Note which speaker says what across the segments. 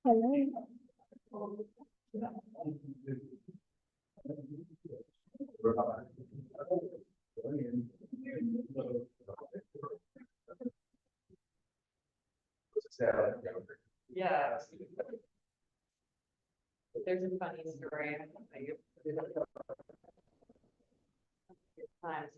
Speaker 1: Hello.
Speaker 2: Yeah. There's a funny story. Times.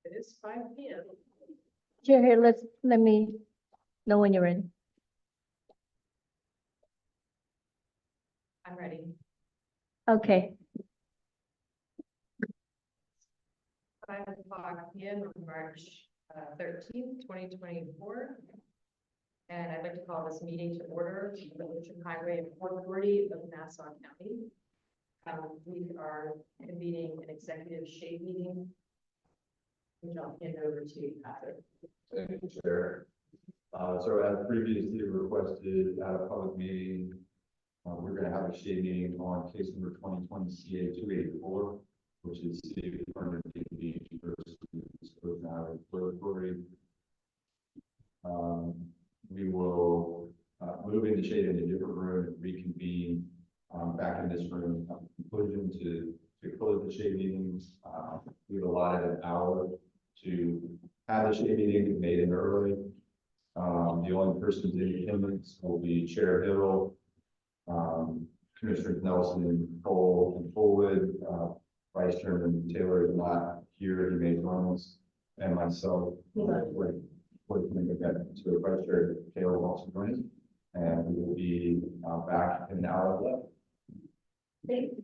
Speaker 2: It is 5 p.m.
Speaker 1: Chair, here, let me know when you're ready.
Speaker 2: I'm ready.
Speaker 1: Okay,
Speaker 2: 5 p.m. on March 13th, 2024. And I'd like to call this meeting to order to the Ocean Highway and Port Authority of Nassau County. We are convening an executive shade meeting, which I'll hand over to Patrick.
Speaker 3: Thank you, Chair. So as previously requested at a public meeting, we're going to have a shade meeting on case number 2020 CA 284, which is City of Permanent Beach versus Ocean Highway Port Authority. We will move into shade in a different room and reconvene back in this room. Conclusion to close the shade meetings. We've allotted an hour to have the shade meeting made in early. The only persons in attendance will be Chair Hill, Commissioners Nelson, Cole, and Fullwood. Vice Chairman Taylor is not here. He may join us, and myself. Would make that to Vice Chair Taylor will also join us, and we will be back in an hour left.
Speaker 1: thank you.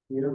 Speaker 1: Yeah.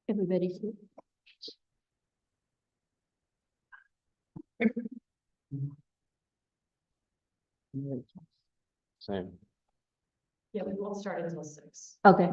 Speaker 1: Everybody see?
Speaker 4: Same.
Speaker 2: Yeah, we won't start until 6.
Speaker 1: Okay.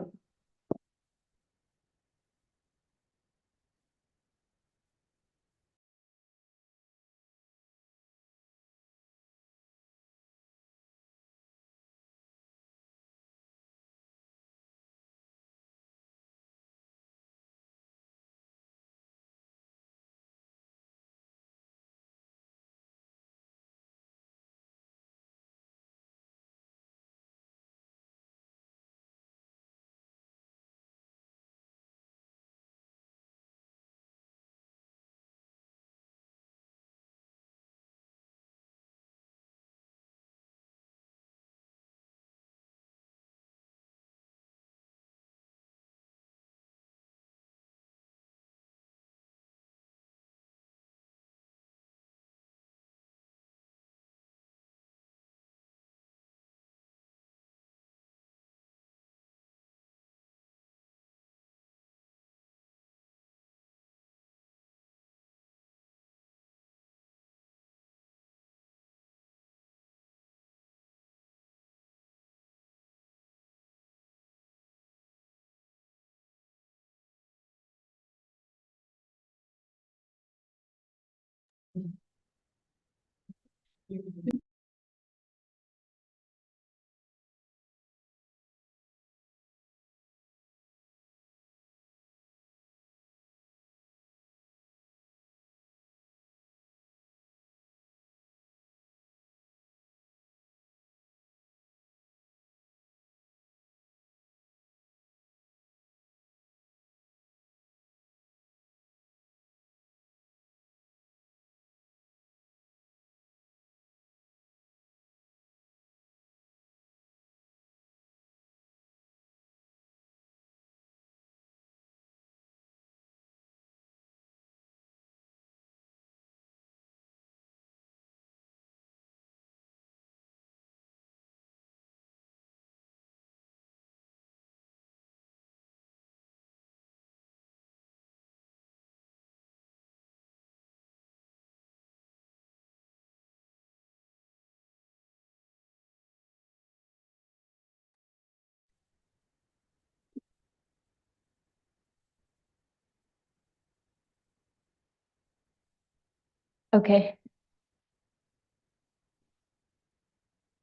Speaker 1: Okay.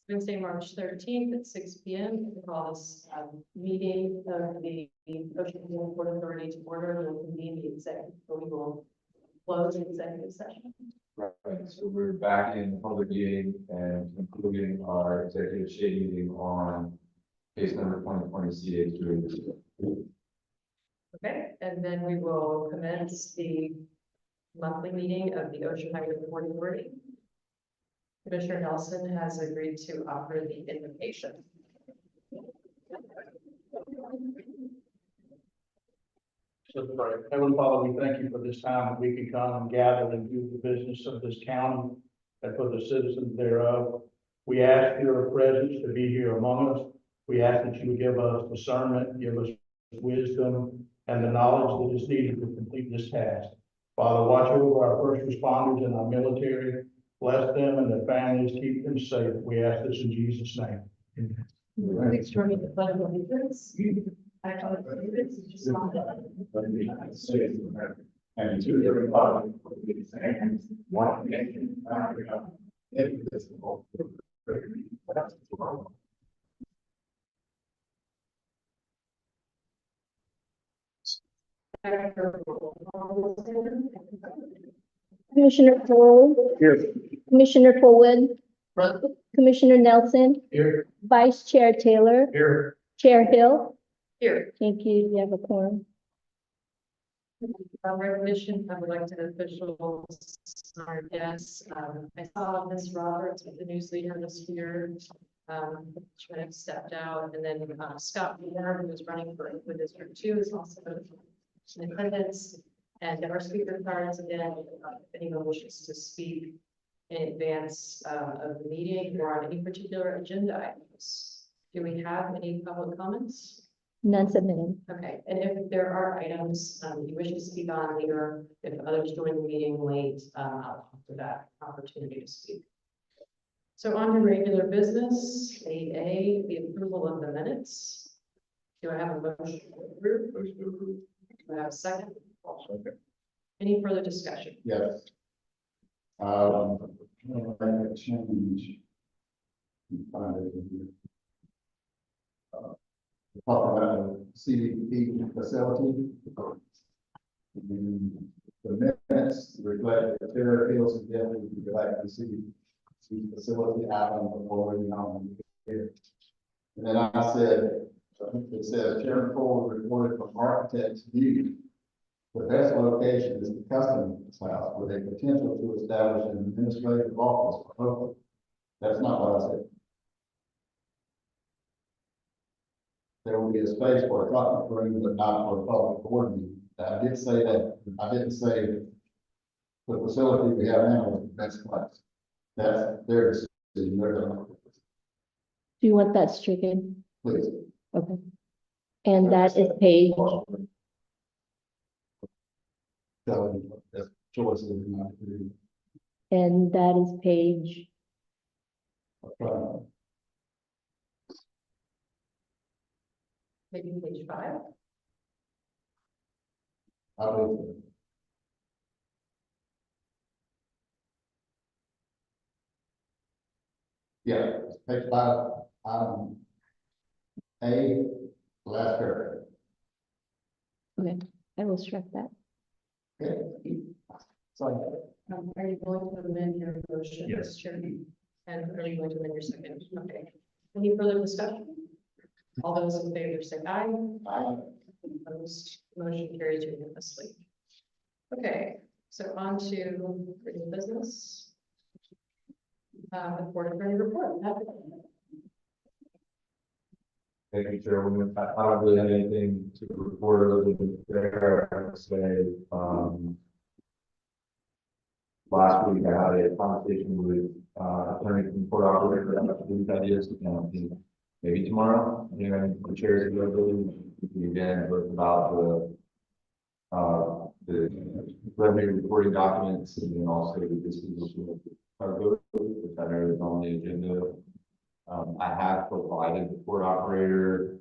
Speaker 2: Wednesday, March 13th at 6 p.m. We call this meeting of the Ocean Hill Port Authority to order. We'll convene the executive, we will close the executive session.
Speaker 3: Right, so we're back in public meeting and concluding our executive shade meeting on case number 2020 CH.
Speaker 2: Okay, and then we will commence the monthly meeting of the Ocean Highway Port Authority. Commissioner Nelson has agreed to offer the invocation.
Speaker 4: So, pray. Heavenly Father, we thank you for this time that we can come and gather and do the business of this county and for the citizens thereof. We ask your presence to be here among us. We ask that you would give us discernment, give us wisdom, and the knowledge that is needed to complete this task. Father, watch over our first responders and our military. Bless them and their families, keep them safe. We ask this in Jesus' name. Amen.
Speaker 2: Please join me in the pledge of allegiance. I pledge allegiance to the flag
Speaker 3: of the United States of America, and to the republic for which it stands, one nation, under God, indivisible, with liberty and justice for all.
Speaker 1: Commissioner Toll,
Speaker 4: Here.
Speaker 1: Commissioner Fulwood, Commissioner Nelson,
Speaker 4: Here.
Speaker 1: Vice Chair Taylor,
Speaker 4: Here.
Speaker 1: Chair Hill.
Speaker 2: here.
Speaker 1: Thank you. You have a quorum.
Speaker 2: Recognition of elected officials, our guests. I saw Ms. Roberts with the news leader this year. She kind of stepped out, and then Scott Moore, who was running for District 2, is also in attendance. And our speaker cards again, if anyone wishes to speak in advance of the meeting or on any particular agenda items. Do we have any public comments?
Speaker 1: None submitted.
Speaker 2: Okay, and if there are items you wish to speak on later, if others join the meeting late, I'll offer that opportunity to speak. So on to regular business, 8A, the approval of the minutes. Do I have a motion to approve? Do I have a second? Any further discussion?
Speaker 3: Yes. I'm gonna make a change. Find it in here. Talking about the CDP facility. The minutes reflect the Terra Hills and definitely reflect the city facility out on the board and here. And then I said, it says Chairman Cole reported from architect's view. The best location is the customer's house with a potential to establish an administrative office for public. That's not what I said. There will be a space for a conference room, but not for a public board meeting. I did say that. I didn't say the facility we have now is the best place. That's their decision.
Speaker 1: Do you want that stricken?
Speaker 3: Please.
Speaker 1: Okay. And that is page,
Speaker 3: So that's choices not to do.
Speaker 1: and that is page,
Speaker 2: Maybe page 5?
Speaker 3: I believe so. Yeah, page 5, A, last paragraph.
Speaker 1: okay, I will strike that.
Speaker 3: Okay. So,
Speaker 2: Are you going to amend your motion?
Speaker 3: Yes.
Speaker 2: Chairman? And are you going to amend your second? Okay. Any further discussion? All those in favor say aye.
Speaker 3: I,
Speaker 2: Opposed, motion carries unanimously. Okay, so on to written business. The board attorney report.
Speaker 3: Thank you, Chairwoman. I don't really have anything to report other than there. I would say, last week I had a conversation with, attorney from Port Operator about these ideas, maybe tomorrow, the chairs of the again, both about the revenue reporting documents and then also the disposition of the cargo, which I know is on the agenda. I have provided the Port Operator,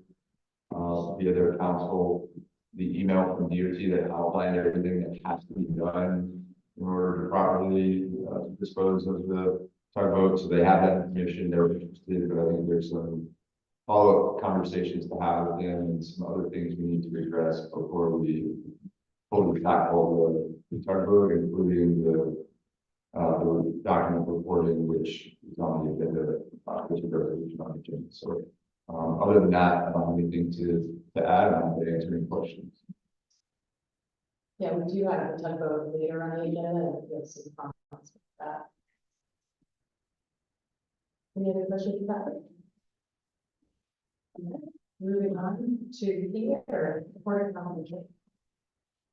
Speaker 3: via their council, the email from DOT that outlined everything that has to be done in order to properly dispose of the tugboat. So they have that information. They're interested, but I think there's some follow-up conversations to have with them and some other things we need to address before we fully tackle the tugboat, including the document reporting, which is on the agenda, which is a resolution on the agenda. So other than that, I don't have anything to add. I'm happy to answer any questions.
Speaker 2: Yeah, we do have the tugboat later on the agenda, and we have some comments with that. Any other questions about it? Okay. Moving on to the report of compensation.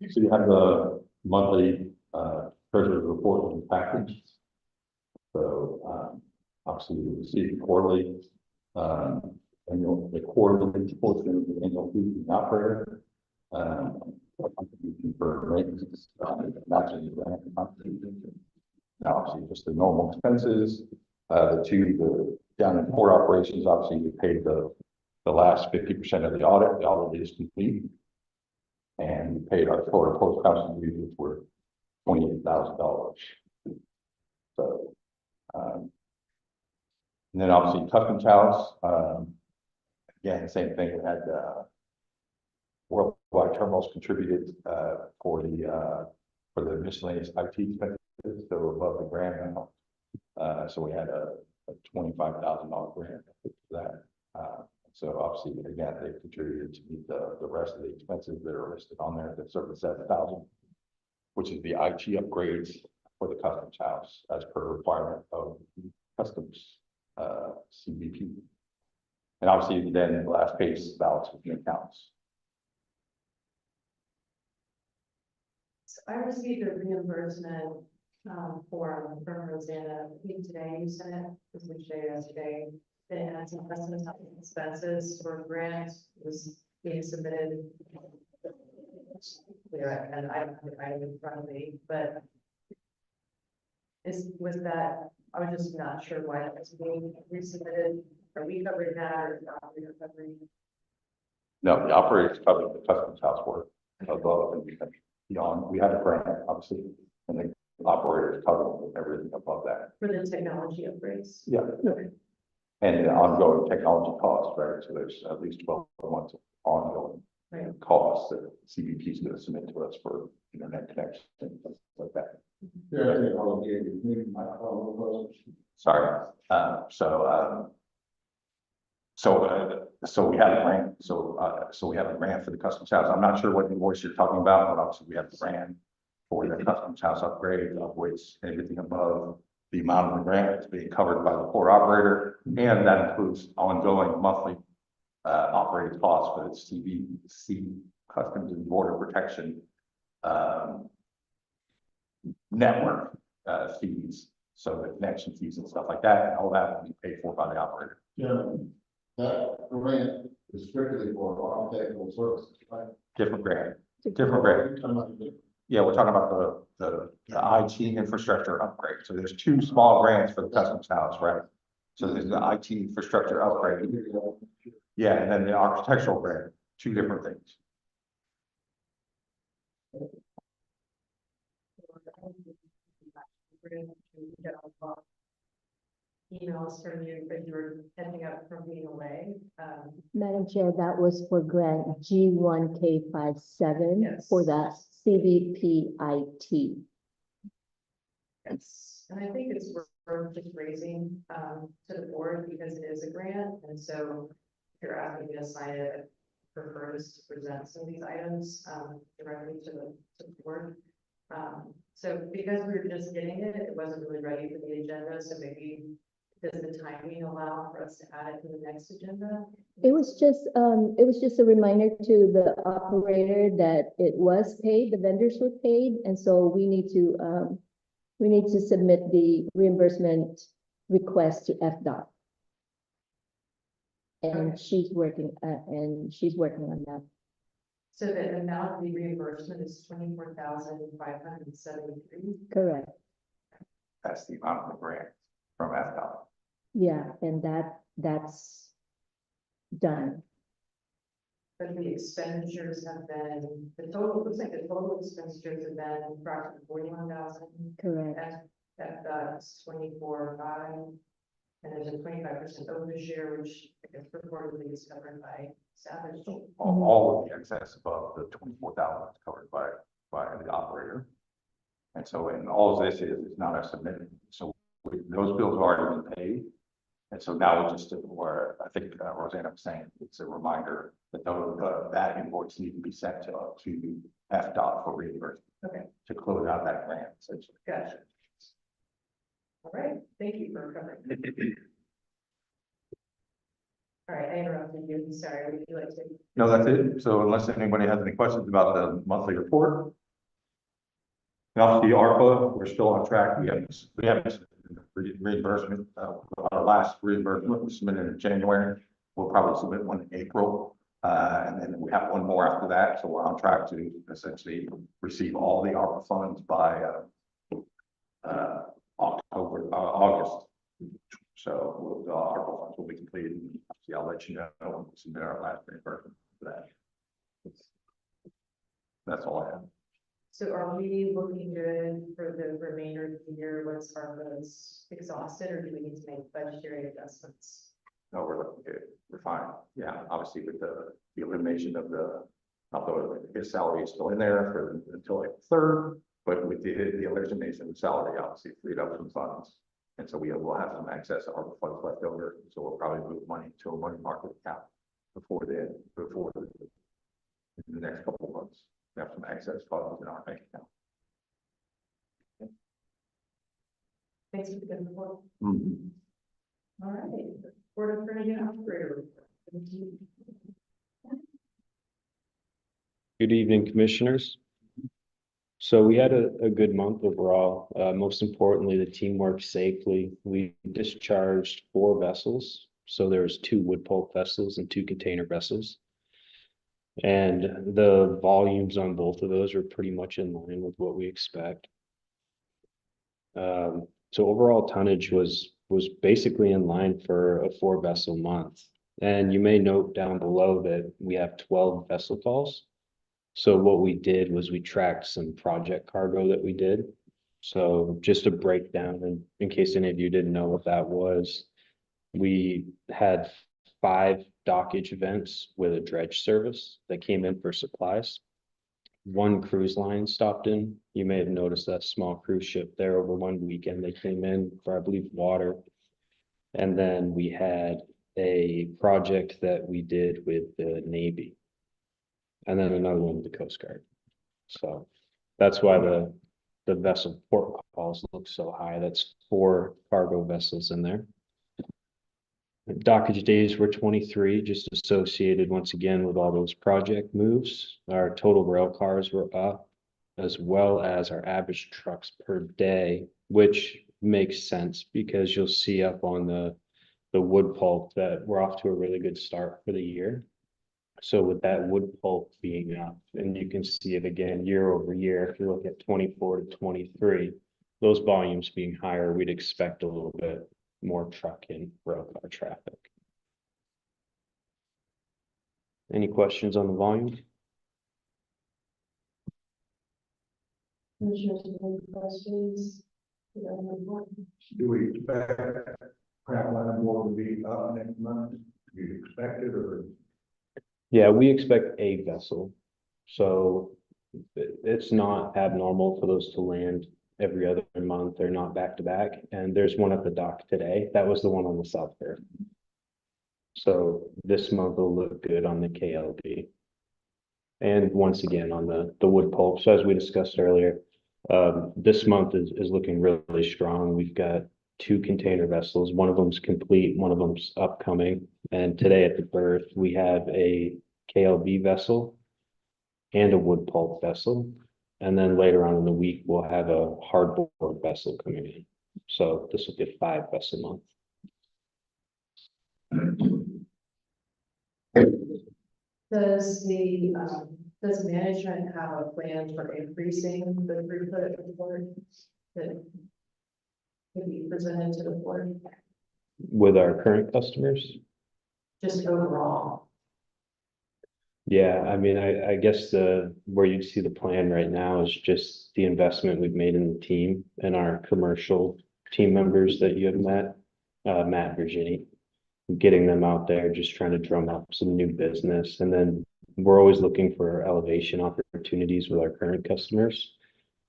Speaker 5: So you have the monthly, treasurer's report and package. So, obviously you receive quarterly, the quarterly portion of the annual fee to the operator. Contribution for maintenance, matching the grant contribution. Now, obviously, just the normal expenses, the down in port operations, obviously, we paid the last 50% of the audit. The audit is complete. And we paid our total post contributions, which were $28,000. So, and then obviously Customs House, again, same thing. We had Worldwide Terminals contributed for the miscellaneous IT expenses that were above the grant amount. So we had a $25,000 grant for that. So obviously, again, they contributed to meet the rest of the expenses that are listed on there, the $7,000, which is the IT upgrades for the Customs House as per requirement of the Customs CBP. And obviously, then the last page is balance with the accounts.
Speaker 2: So I received a reimbursement form from Rosanna, I think today you sent it, because which day yesterday. It had some estimates of expenses for grants was being submitted. Clear, and I don't have it right in front of me, but was that, I was just not sure why that was being resubmitted. Are we covering that or not? We are covering?
Speaker 5: No, the operators covered the Customs House work above and beyond. We had a grant, obviously, and the operators covered everything above that.
Speaker 2: For the technology upgrades?
Speaker 5: Yeah.
Speaker 2: Okay.
Speaker 5: And the ongoing technology costs, right? So there's at least 12 months of ongoing
Speaker 2: Right.
Speaker 5: costs that CBP is going to submit to us for internet connection and things like that. Sorry. So we have a grant. So we have a grant for the Customs House. I'm not sure what invoice you're talking about, but obviously we have the grant for the Customs House upgrade, of which everything above the amount of the grant is being covered by the port operator, and that includes ongoing monthly operating costs for the CBC Customs and Border Protection network fees, so the connection fees and stuff like that, and all that will be paid for by the operator.
Speaker 6: Yeah, that grant is strictly for architectural services, right?
Speaker 5: Different grant. Yeah, we're talking about the IT infrastructure upgrade. So there's two small grants for the Customs House, right? So there's the IT infrastructure upgrade. Yeah, and then the architectural grant, two different things.
Speaker 2: Emails from you that you were ending up from being away.
Speaker 1: Madam Chair, that was for grant G1K57
Speaker 2: Yes.
Speaker 1: for the CVPIT.
Speaker 2: Yes, and I think it's worth just raising to the board because it is a grant, and so if you're asking me to sign it, I prefer us to present some of these items directly to the board. So because we were just getting it, it wasn't really ready for the agenda, so maybe does the timing allow for us to add it to the next agenda?
Speaker 1: It was just a reminder to the operator that it was paid, the vendors were paid, and so we need to submit the reimbursement request to FDOT. And
Speaker 2: Okay.
Speaker 1: she's working on that.
Speaker 2: So the amount of the reimbursement is $24,573.
Speaker 1: Correct.
Speaker 5: That's the amount of the grant from FDOT.
Speaker 1: Yeah, and that's done.
Speaker 2: But the expenditures have been, looks like the total expenditures have been approximately 41,000.
Speaker 1: Correct.
Speaker 2: That's 24,500. And there's a 25% overshare, which I guess reportedly is covered by Savage.
Speaker 5: All of the excess above the 24,000 is covered by the operator. And so, and all of this is not a submitted. So those bills have already been paid. And so now we just, where I think Rosanna was saying, it's a reminder that that invoice needs to be sent to FDOT for reimbursement.
Speaker 2: Okay.
Speaker 5: To close out that grant, essentially.
Speaker 2: Gotcha. All right, thank you for covering. All right, I interrupted you, sorry, would you like to?
Speaker 5: No, that's it. So unless anybody has any questions about the monthly report. Obviously, ARPA, we're still on track. We have reimbursement, our last reimbursement was submitted in January. We'll probably submit one in April. And then we have one more after that. So we're on track to essentially receive all the ARPA funds by, August. So the ARPA funds will be completed. See, I'll let you know when we submit our last reimbursement for that. That's all I have.
Speaker 2: So are we looking good for the remainder of the year once ARPA's exhausted, or do we need to make budgetary adjustments?
Speaker 5: No, we're looking good. We're fine. Yeah, obviously with the elimination of although his salary is still in there until like the 3rd, but with the elimination of the salary, obviously freed up some funds. And so we will have some excess ARPA funds left over. So we'll probably move money to a money market account before the next couple of months. We have some excess funds in our bank account.
Speaker 2: Thanks for the good report.
Speaker 5: Mhm.
Speaker 2: All right, Board of Attorney and Operator.
Speaker 7: Good evening, Commissioners. So we had a good month overall. Most importantly, the team worked safely. We discharged 4 vessels. So there's 2 wood pulp vessels and 2 container vessels. And the volumes on both of those are pretty much in line with what we expect. So overall tonnage was basically in line for a 4 vessel month. And you may note down below that we have 12 vessel calls. So what we did was we tracked some project cargo that we did. So just a breakdown, in case any of you didn't know what that was, we had 5 dockage events with a dredge service that came in for supplies. 1 cruise line stopped in. You may have noticed that small cruise ship there over one weekend. They came in for, I believe, water. And then we had a project that we did with the Navy. And then another one with the Coast Guard. So that's why the vessel port calls look so high. That's 4 cargo vessels in there. The dockage days were 23, just associated once again with all those project moves. Our total rail cars were up, as well as our average trucks per day, which makes sense because you'll see up on the wood pulp that we're off to a really good start for the year. So with that wood pulp being up, and you can see it again year over year, if you look at 24 to 23, those volumes being higher, we'd expect a little bit more truck and rail car traffic. Any questions on the volume?
Speaker 2: Commissioners, any questions?
Speaker 4: Do we expect Pratt More to be up next month? Do you expect it or?
Speaker 7: Yeah, we expect a vessel. So it's not abnormal for those to land every other month. They're not back to back. And there's one at the dock today. That was the one on the South Fair. So this month will look good on the KLB. And once again on the wood pulp. So as we discussed earlier, this month is looking really strong. We've got 2 container vessels. One of them's complete, one of them's upcoming. And today at the berth, we have a KLB vessel and a wood pulp vessel. And then later on in the week, we'll have a hardboard vessel coming in. So this will be a 5 vessel month.
Speaker 2: Does management have a plan for increasing the throughput of the board that could be presented to the board,
Speaker 7: With our current customers?
Speaker 2: just overall?
Speaker 7: Yeah, I mean, I guess where you'd see the plan right now is just the investment we've made in the team and our commercial team members that you have met, Matt, Virginie, getting them out there, just trying to drum up some new business. And then we're always looking for elevation opportunities with our current customers.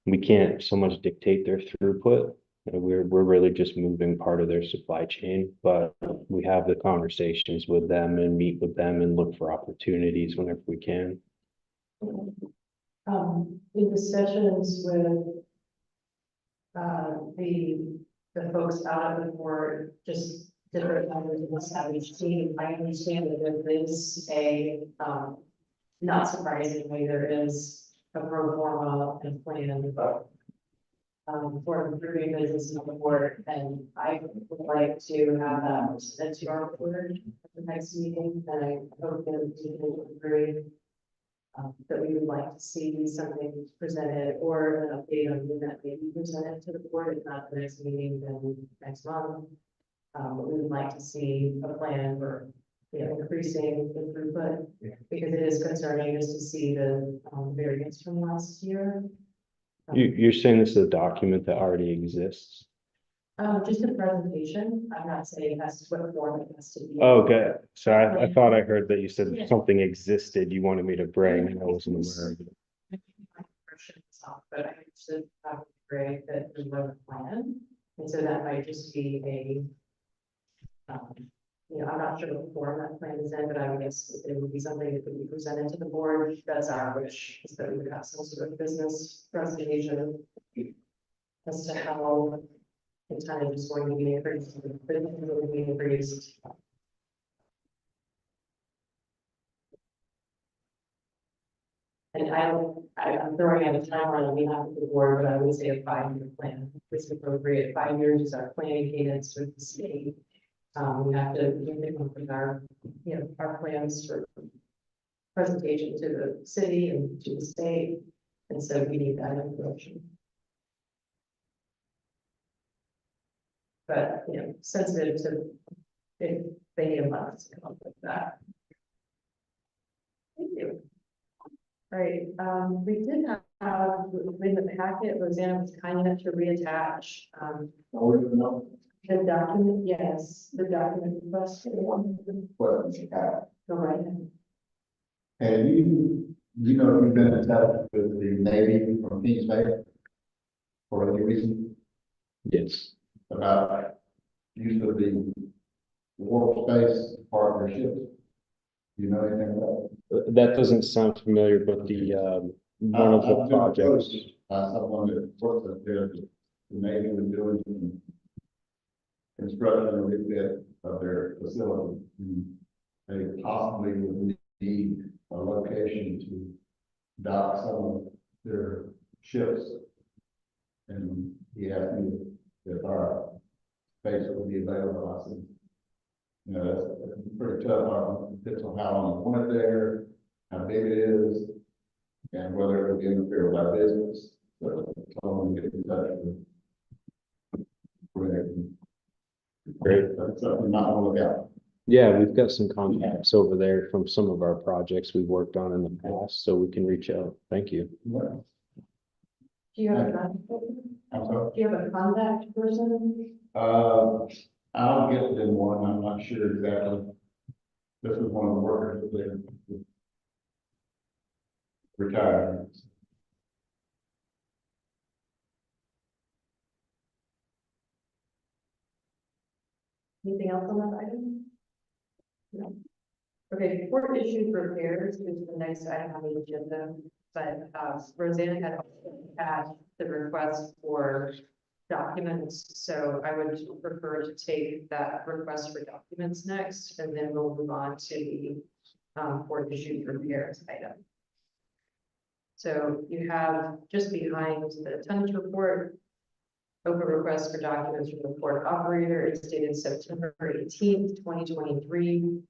Speaker 7: We can't so much dictate their throughput. We're really just moving part of their supply chain, but we have the conversations with them and meet with them and look for opportunities whenever we can.
Speaker 2: In discussions with the folks out at the board, just different members of this having seen, I understand that there is a, not surprisingly, there is a pro forma and plan for improving business on the board, and I would like to have that presented to our board at the next meeting, and I hope that we can agree that we would like to see something presented or an update on that maybe presented to the board, if not the next meeting, then next month. But we would like to see a plan for, increasing the throughput, because it is concerning just to see the variance from last year.
Speaker 7: You're saying this is a document that already exists?
Speaker 2: Just a presentation, I'm not saying it has to, what form it has to be.
Speaker 7: Oh, okay. So I thought I heard that you said something existed you wanted me to bring, and I wasn't aware of it.
Speaker 2: But I should have great that we wrote a plan, and so that might just be a. I'm not sure what form that plan is in, but I would guess it would be something that could be presented to the board. That's our wish, is that we would have some sort of business presentation as to how the time is going to be increased, And I'm throwing out a timeline on behalf of the board, but I would say a 5-year plan is appropriate. 5 years is our planning cadence with the state. We have to come up with our plans for presentation to the city and to the state, and so we need that information. But, sensitive to if they need a month to come up with that. Thank you. All right, we did have, in the packet, Rosanna was kind enough to reattach, the document, yes, the document request.
Speaker 6: What you have.
Speaker 2: Go right ahead.
Speaker 6: And you've been in touch with the Navy from Kings Bay for any reason
Speaker 7: Yes.
Speaker 6: about use of the warp space partnerships? You know anything about it?
Speaker 7: That doesn't sound familiar, but the one of the projects.
Speaker 6: Someone that works up there, the Navy was doing some construction or refit of their facility. They possibly would need a location to dock some of their ships. And he asked me if our space would be available. I said, that's pretty tough. Depends on how long you want it there, how big it is, and whether it would interfere with our business. So I'm get in touch with.
Speaker 7: Great.
Speaker 6: That's something not to look out.
Speaker 7: Yeah, we've got some contacts over there from some of our projects we've worked on in the past, so we can reach out. Thank you.
Speaker 6: Well,
Speaker 2: Do you have a contact person?
Speaker 6: I'm sorry.
Speaker 2: Do you have a contact person?
Speaker 6: I'll get them one. I'm not sure exactly. This is one of the workers that they retired.
Speaker 2: Anything else on that item? No. Okay, before issues repairs is the next item on the agenda, but Rosanna had asked the request for documents, so I would prefer to take that request for documents next, and then we'll move on to the for issues repairs item. So you have just behind the tonnage report, open request for documents from the port operator. It's dated September 18th, 2023.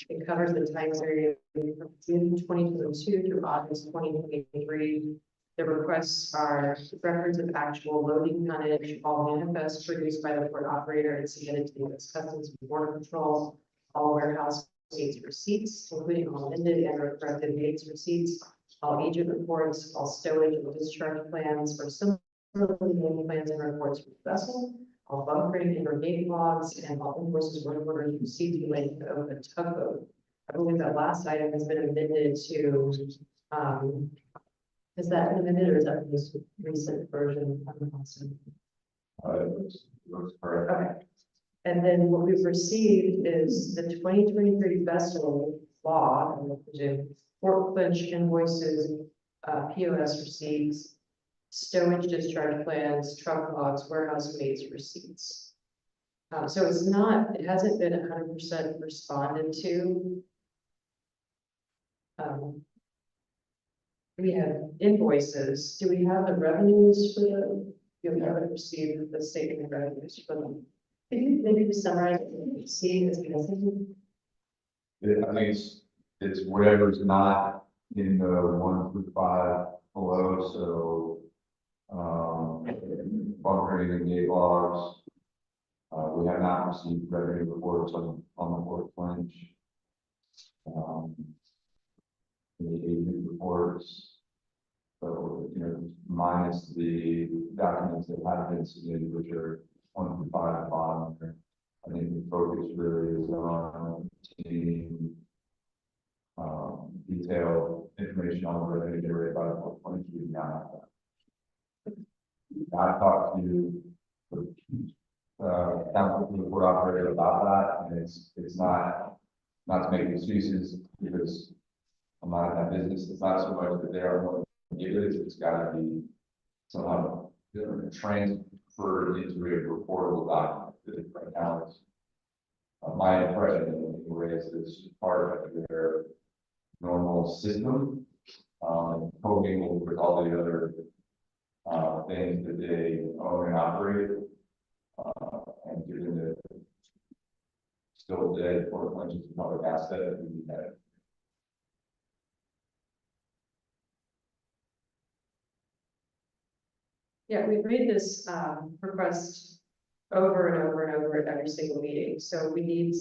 Speaker 2: It covers the time period from June 2022 through August 2023. The requests are records of actual loading tonnage, all manifests produced by the port operator and submitted to the U.S. Customs and Border Patrol, all warehouse dates receipts, including all amended and corrected dates receipts, all agent reports, all stowage and discharge plans, or similar plans and reports for the vessel, all bunkering and remaining logs, and all invoices, work orders, received related to open tugboat. I believe that last item has been amended to, is that been amended or is that this recent version? Okay. And then what we've received is the 2023 vessel log, and the Fort Clinch invoices, POS receipts, stowage discharge plans, truck logs, warehouse weights receipts. So it's not, it hasn't been 100% responded to. We have invoices. Do we have the revenues for the, you haven't received the statement of revenues for them? Could you maybe summarize what you see as missing?
Speaker 3: I think it's whatever's not in the 1 through 5 below, so. Bunkering and gate logs. We have not received revenue reports on the work flange. The agent reports. So, minus the documents that have been submitted, which are 1 through 5 bottom. I think the focus really is on obtaining detailed information on the revenue generated by the work flange. We now have that. I talked to the council report operator about that, and it's not to make excuses because I'm not in that business. It's not so much that they are willing to give it, it's got to be somehow transferred into a reportable document. Right now, it's my impression is this part of their normal system, coding with all the other things that they own and operate, and given that still today, Port Clinch is a public asset, we need that.
Speaker 2: Yeah, we've made this request over and over and over at every single meeting, so we need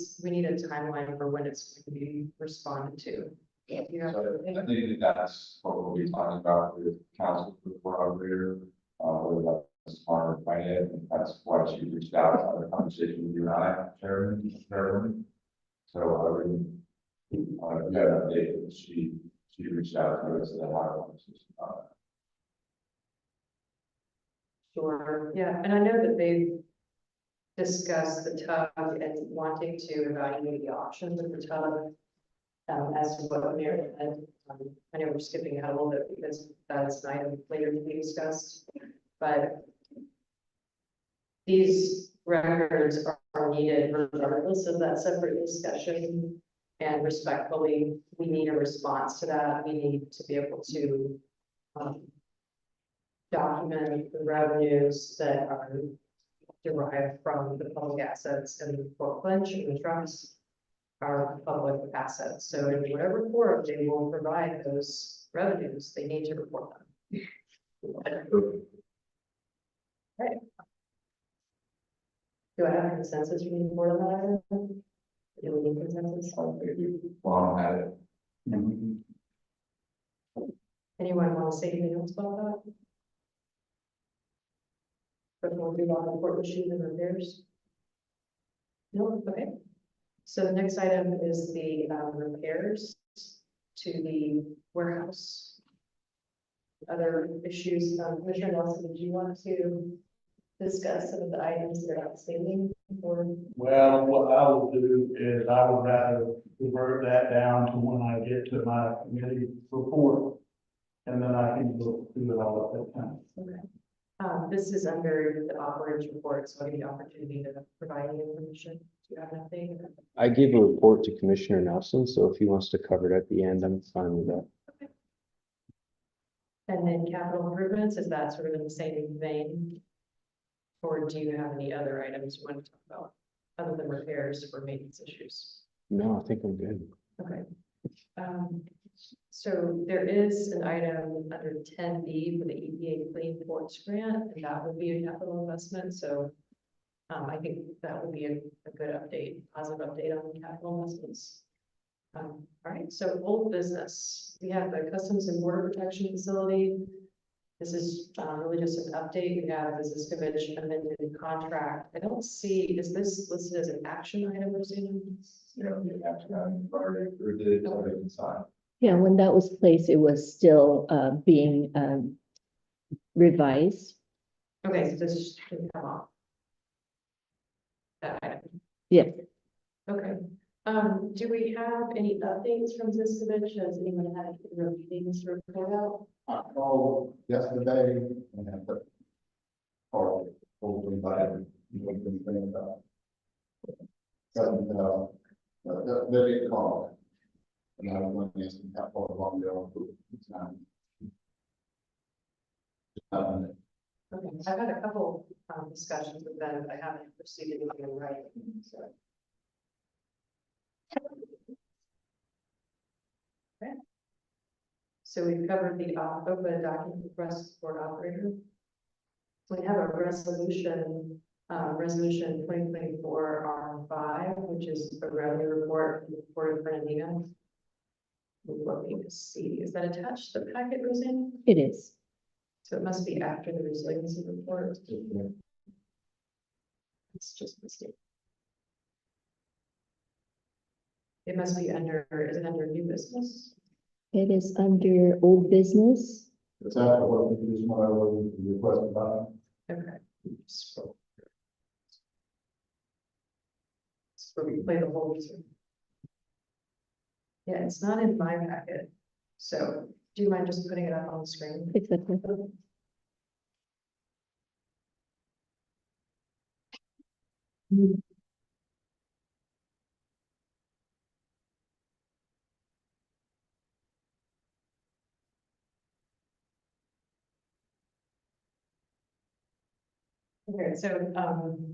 Speaker 2: a timeline for when it's going to be responded to. You have
Speaker 3: So I think that's what we'll be talking about with council report operator, whether that's smart or finance, and that's why she reached out to have a conversation with you and I, Chairman. So I would, you have an update that she reached out to us and had a conversation about it.
Speaker 2: Sure, yeah, and I know that they've discussed the tug and wanting to evaluate the options of the tug. As to what Mary said, I know we're skipping ahead a little bit because that's an item later to be discussed, but these records are needed regardless of that separate discussion. And respectfully, we need a response to that. We need to be able to document the revenues that are derived from the public assets and the Fort Clinch and the trusts are public assets. So in whatever form they will provide those revenues, they need to report them. Right. Do I have a consensus from the board on that? Do we need consensus?
Speaker 3: Well, I had it.
Speaker 2: Anyone want to say anything else about that? Before we move on to report issues and repairs? No, okay. So the next item is the repairs to the warehouse. Other issues, Commissioner Nelson, did you want to discuss some of the items that are outstanding or?
Speaker 4: Well, what I will do is I would rather revert that down to when I get to my committee report. And then I can go through it all at that time.
Speaker 2: Okay. This is under the operations report, so I need the opportunity to provide any information. Do you have anything?
Speaker 7: I gave a report to Commissioner Nelson, so if he wants to cover it at the end, I'm fine with that.
Speaker 2: And then capital improvements, is that sort of in the same vein? Or do you have any other items you want to talk about, other than repairs or maintenance issues?
Speaker 7: No, I think I'm good.
Speaker 2: Okay. So there is an item under 10B for the EPA Clean Ports Grant, and that would be a capital investment, so I think that would be a good update, positive update on the capital investments. All right, so old business, we have the Customs and Border Protection Facility. This is really just an update. We have the Ziskovich amended contract. I don't see, is this listed as an action item or something?
Speaker 3: Yeah, the action item already approved it, it's already been signed.
Speaker 1: Yeah, when that was placed, it was still being revised.
Speaker 2: Okay, so this should come off. That item.
Speaker 1: Yes.
Speaker 2: Okay, do we have any updates from Ziskovich? Has anyone had any meetings to report out?
Speaker 6: I called yesterday and had the call, hopefully by, you know, anything about They get called. And I was going to ask them how far along they are.
Speaker 2: Okay, I've had a couple discussions with them, but I haven't proceeded with them right. So. Okay. So we've covered the open document request for operator. We have a resolution, resolution 2024 R5, which is a revenue report from the Port of Fernandina. We're looking to see, is that attached to the packet, Roseanne?
Speaker 1: It is.
Speaker 2: So it must be after the resiliency report. It's just a mistake. It must be under, is it under new business?
Speaker 1: It is under old business.
Speaker 6: It's after what the condition I was requested about.
Speaker 2: Okay. So we play the whole reason. Yeah, it's not in my packet. So do you mind just putting it up on the screen?
Speaker 1: Exactly.
Speaker 2: Okay, so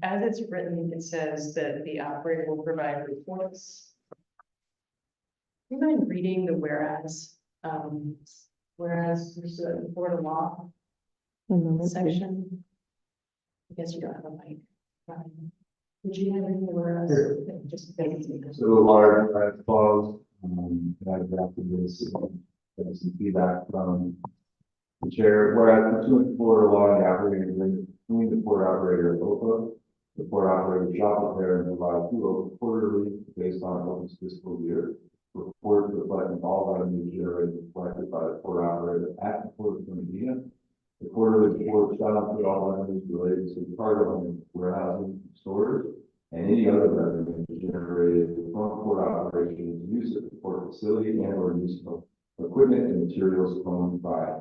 Speaker 2: as it's written, it says that the operator will provide reports. Do you mind reading the whereas? Whereas there's a report of law
Speaker 1: One moment, please.
Speaker 2: section. I guess you don't have a mic. Would you mind reading the whereas? Just
Speaker 3: So large, as follows, I drafted this, got some feedback from the chair, whereas pursuant to Florida law and the operating agreement between the port operator and OPA, the port operator shall prepare and provide to OPA quarterly based on OPA's fiscal year. Reports reflecting all revenue generated collected by the port operator at the Port of Fernandina. The quarterly report shall include all revenues related to cargo, warehousing, storage, and any other revenue generated from port operations, use of the port facility, and or use of equipment and materials owned by.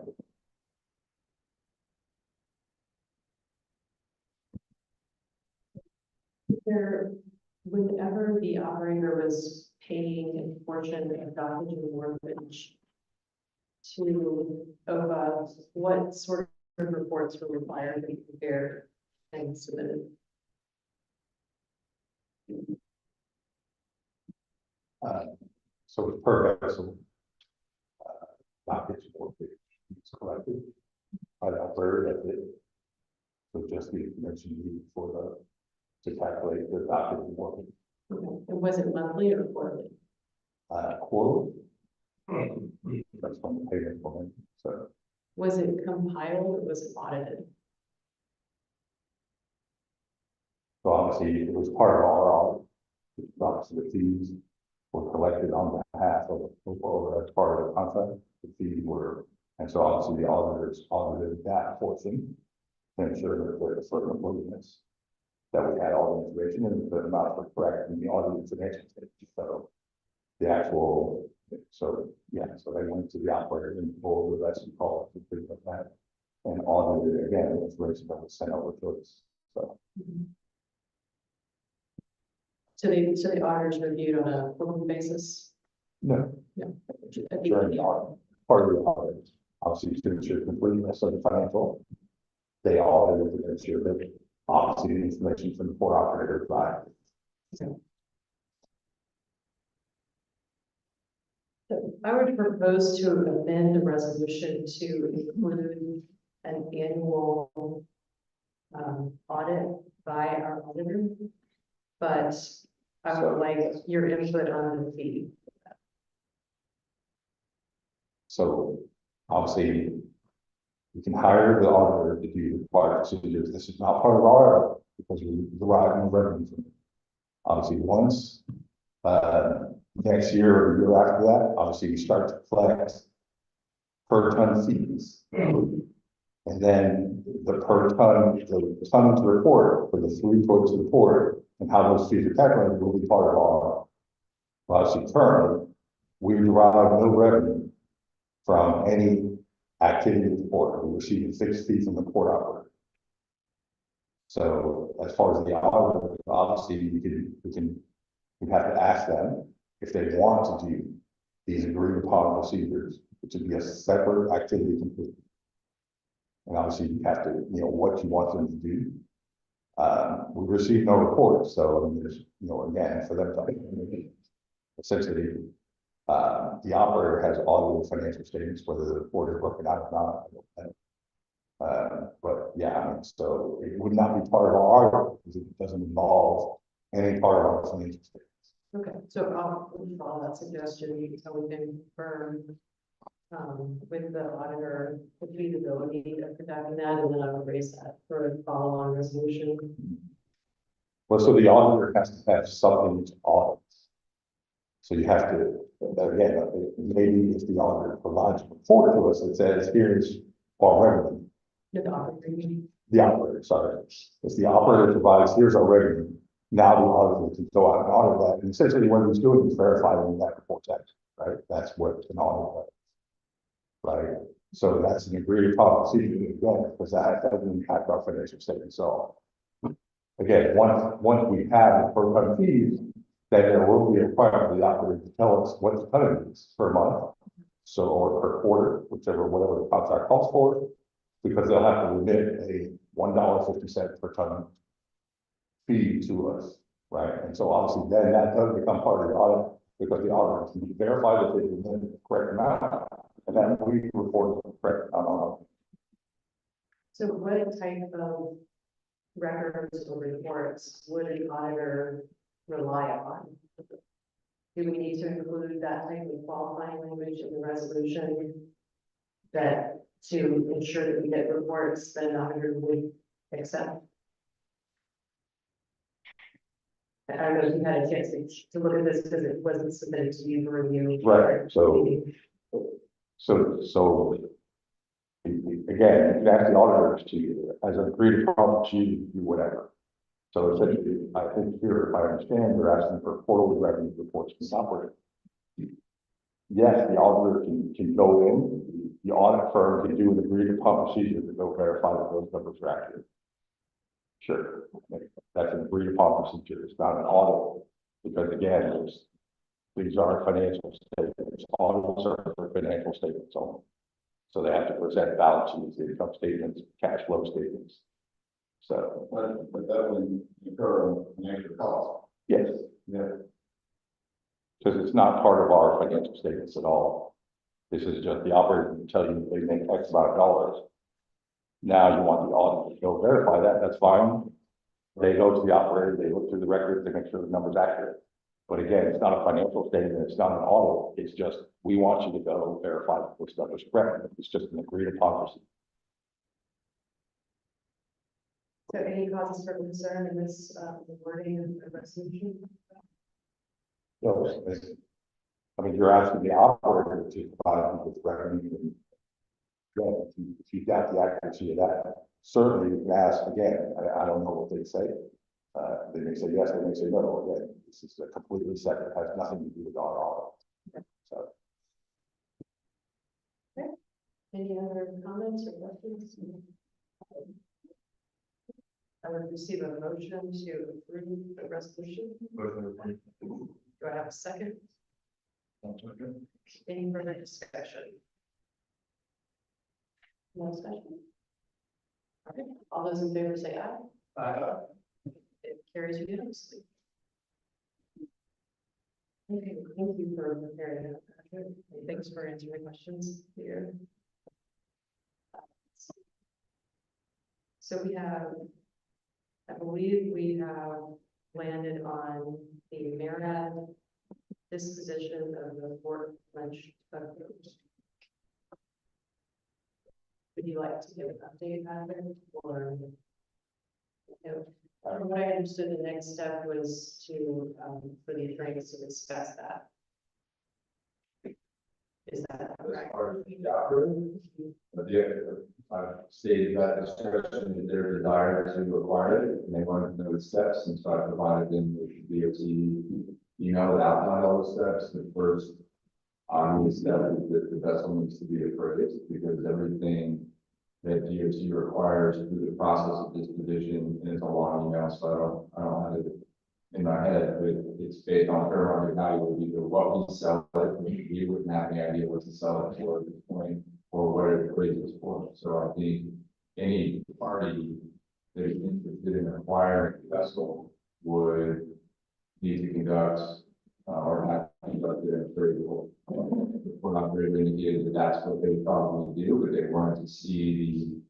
Speaker 2: there, whenever the operator was paying a portion of dockage and mortgage to OVA, what sort of reports were required to be prepared and submitted?
Speaker 5: So it's per vessel. Dockage or it's collected by the operator that it. So just the information needed for to calculate the dockage and mortgage.
Speaker 2: Okay. And was it monthly or quarterly?
Speaker 5: Quote. That's from the payment point, so.
Speaker 2: Was it compiled or was it audited?
Speaker 5: So obviously, it was part of our audit. Obviously, the fees were collected on behalf of, or as part of the contract, the fees were, and so obviously the auditors audited that portion to ensure that there was certain movements, that we had all the information and the amounts were correct in the audit information. So the actual, so yeah, so they went to the operator and pulled the rest of the call to things like that. And audited again, the information that was sent over to us, so.
Speaker 2: So the auditors reviewed on a quarterly basis?
Speaker 5: No.
Speaker 2: No.
Speaker 5: During the audit, part of the audit, obviously to ensure completeness of the financial. They audited to ensure that obviously the information from the port operator provided.
Speaker 2: So I would propose to amend the resolution to include an annual audit by our auditor, but I would like your input on the fee.
Speaker 5: So obviously, we can hire the auditor to do required procedures. This is not part of our, because we derive no revenue from it. Obviously, once, next year or the year after that, obviously we start to collect per ton fees. And then the per ton, the tonnage report for the three towards the port and how those fees are calculated will be part of our, obviously currently, we derive no revenue from any activity with the port. We receive a fixed fee from the port operator. So as far as the auditor, obviously we can We have to ask them if they want to do these agreed upon procedures, which would be a separate activity completely. And obviously you have to, what you want them to do. We received no report, so I mean, there's, again, for them to essentially, the operator has audited financial statements, whether the report is broken out or not. I don't know. But yeah, I mean, so it would not be part of our audit because it doesn't involve any part of our financial statements.
Speaker 2: Okay, so I'll follow that suggestion, so we can confirm with the auditor, the feasibility of conducting that, and then I will raise that for a follow-on resolution.
Speaker 5: Well, so the auditor has to have something to audit. So you have to, again, maybe if the auditor provides a report to us that says, here's our revenue. The operator, sorry. If the operator provides, here's our revenue, now the auditor can go out and audit that. And essentially what he's doing is verifying that report's accurate, right? That's what an audit does. Right? So that's an agreed upon procedure again, because that doesn't impact our financial statement. So again, once we have the per ton fees, then there will be a requirement of the operator to tell us what the ton is per month. So, or per quarter, whatever the contract calls for, because they'll have to remit a $1.50 per ton fee to us, right? And so obviously then that does become part of the audit, because the auditor can verify that they remitted the correct amount, and then we report the correct amount.
Speaker 2: So what type of records or reports would an auditor rely upon? Do we need to include that type of qualifying language in the resolution that to ensure that we get reports that an auditor would accept? I don't know if you had a chance to look at this because it wasn't submitted to you for review.
Speaker 5: Right, so again, you can ask the auditors to, as an agreed upon, to do whatever. So essentially, I think here, if I understand, you're asking for quarterly revenue reports from the operator. Yes, the auditor can go in, the audit firm can do an agreed upon procedure to go verify that those numbers are accurate. Sure, that's an agreed upon procedure, it's not an audit, because again, these are financial statements, audits are for financial statements only. So they have to present balance sheets, income statements, cash flow statements. So,
Speaker 6: But that would incur an extra cost.
Speaker 5: yes,
Speaker 6: Yeah.
Speaker 5: because it's not part of our financial statements at all. This is just the operator can tell you they make X amount of dollars. Now you want the auditor to go verify that, that's fine. They go to the operator, they look through the records, they make sure the number's accurate. But again, it's not a financial statement, it's not an audit, it's just, we want you to go verify that this stuff is correct, it's just an agreed upon procedure.
Speaker 2: So any causes for concern in this wording of the resolution?
Speaker 5: So, I mean, you're asking the operator to provide you with revenue. And again, if you got the accuracy of that, certainly you can ask again. I don't know what they say. They may say yes, they may say no. Again, this is a completely separate, has nothing to do with our audit. So.
Speaker 2: Any other comments or questions? I would receive a motion to approve the resolution. Do I have a second? Any further discussion? No discussion? Okay, all those in favor say aye. Aye. It carries unanimously. Okay, thank you for preparing that, Patrick. And thanks for answering questions here. So we have, I believe we have landed on the Marad disposition of the Fort Lynch. Would you like to give an update on it, or? From what I understood, the next step was to, for the attorneys to discuss that. Is that correct?
Speaker 3: But I've stated that discussion that their desire to acquire it, and they wanted to know the steps, and so I provided them with the DOT email that outlined all the steps. The first obvious step is that the vessel needs to be appraised, because everything that DOT requires through the process of disposition is a long email, so I don't have it in my head, but it's based on fair market value of either what we sell it, we wouldn't have any idea what to sell it for at this point, or what it appraises for. So I think any party that is interested in acquiring a vessel would need to conduct, or have conducted an appraisal. We're not really indicated that that's what they probably do, but they wanted to see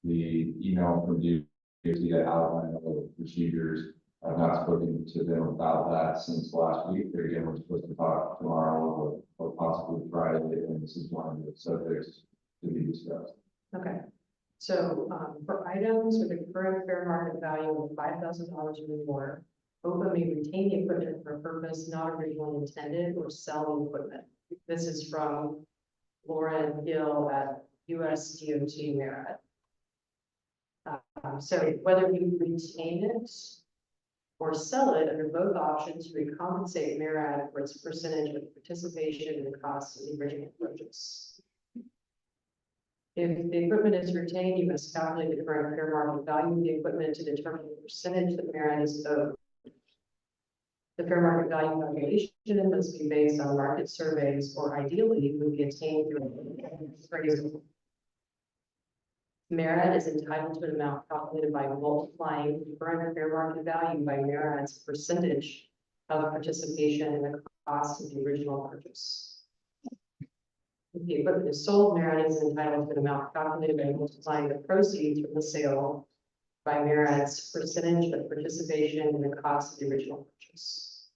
Speaker 3: the email from you, that outline of the procedures. I've not spoken to them about that since last week. Again, we're supposed to talk tomorrow or possibly Friday, and this is one of the subjects to be discussed.
Speaker 2: Okay. So, for items with a current fair market value of $5,000 or more, OPA may retain the equipment for a purpose not originally intended or sell the equipment. This is from Lauren Gill at US DOT Merit. So whether we retain it or sell it, under both options, we compensate MARAD for its percentage of participation in the cost of the original purchase. If the equipment is retained, you must calculate the current fair market value of the equipment to determine the percentage that MARAD is owed. The fair market value calculation must be based on market surveys, or ideally would be attained through an appraisal. MARAD is entitled to an amount calculated by multiplying the current fair market value by MARAD's percentage of participation in the cost of the original purchase. If the equipment is sold, MARAD is entitled to an amount calculated by multiplying the proceeds from the sale by MARAD's percentage of participation in the cost of the original purchase.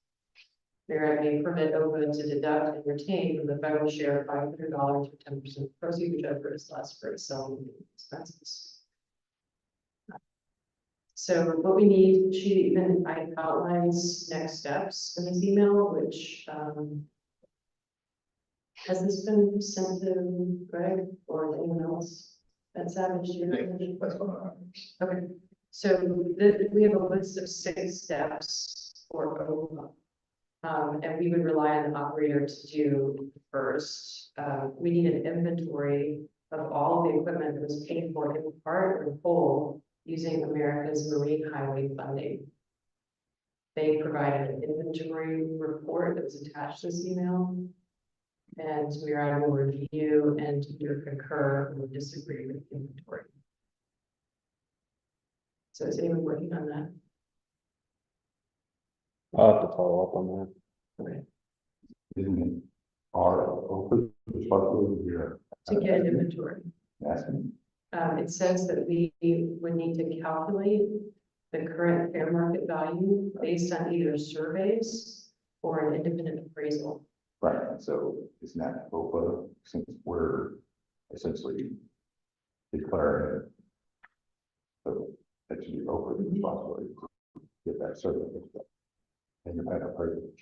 Speaker 2: MARAD may permit OPA to deduct and retain from the federal share $500 for 10% proceeds, whichever is less for its selling expenses. So what we need, she even outlines next steps in this email, which has this been sent to Greg or anyone else at Savage? Okay, so we have a list of 6 steps for OPA. And we would rely on the operator to do first. We need an inventory of all the equipment that was paid for in part or in whole using America's Marine Highway funding. They provided an inventory report that was attached to this email. And we are able to review and either concur or disagree with the inventory. So is anyone working on that?
Speaker 7: I'll have to follow up on that.
Speaker 2: Okay.
Speaker 5: Isn't it our open responsibility here?
Speaker 2: To get an inventory.
Speaker 5: Asking.
Speaker 2: It says that we would need to calculate the current fair market value based on either surveys or an independent appraisal.
Speaker 5: Right, and so isn't that OPA, since we're essentially declaring it? So that should be OPA's responsibility to get that survey. Independent appraisal.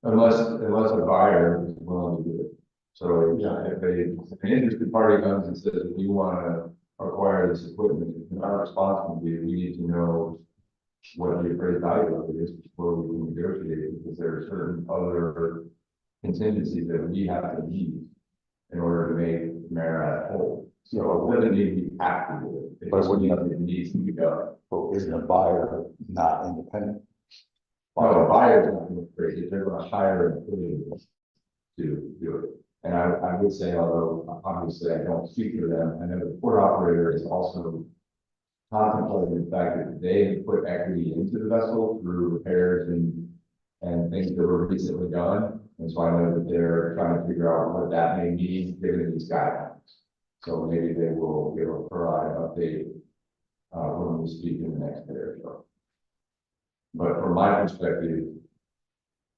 Speaker 3: Unless a buyer is willing to do it. So, yeah, if an interested party comes and says, we want to acquire this equipment, our response would be, we need to know what the appraised value of it is before we can negotiate, because there are certain other contingencies that we have to meet in order to make MARAD whole. So it doesn't need to be have to do it. It just needs to be done.
Speaker 5: But isn't a buyer not independent?
Speaker 3: Well, the buyer's not going to appraise it, they're going to hire an employee to do it. And I would say, although obviously I don't speak for them, I know the port operator is also contemplating the fact that they have put equity into the vessel through repairs and things that were recently done. And so I know that they're trying to figure out what that may mean given these guidelines. So maybe they will be able to provide an update when we speak in the next day or so. But from my perspective,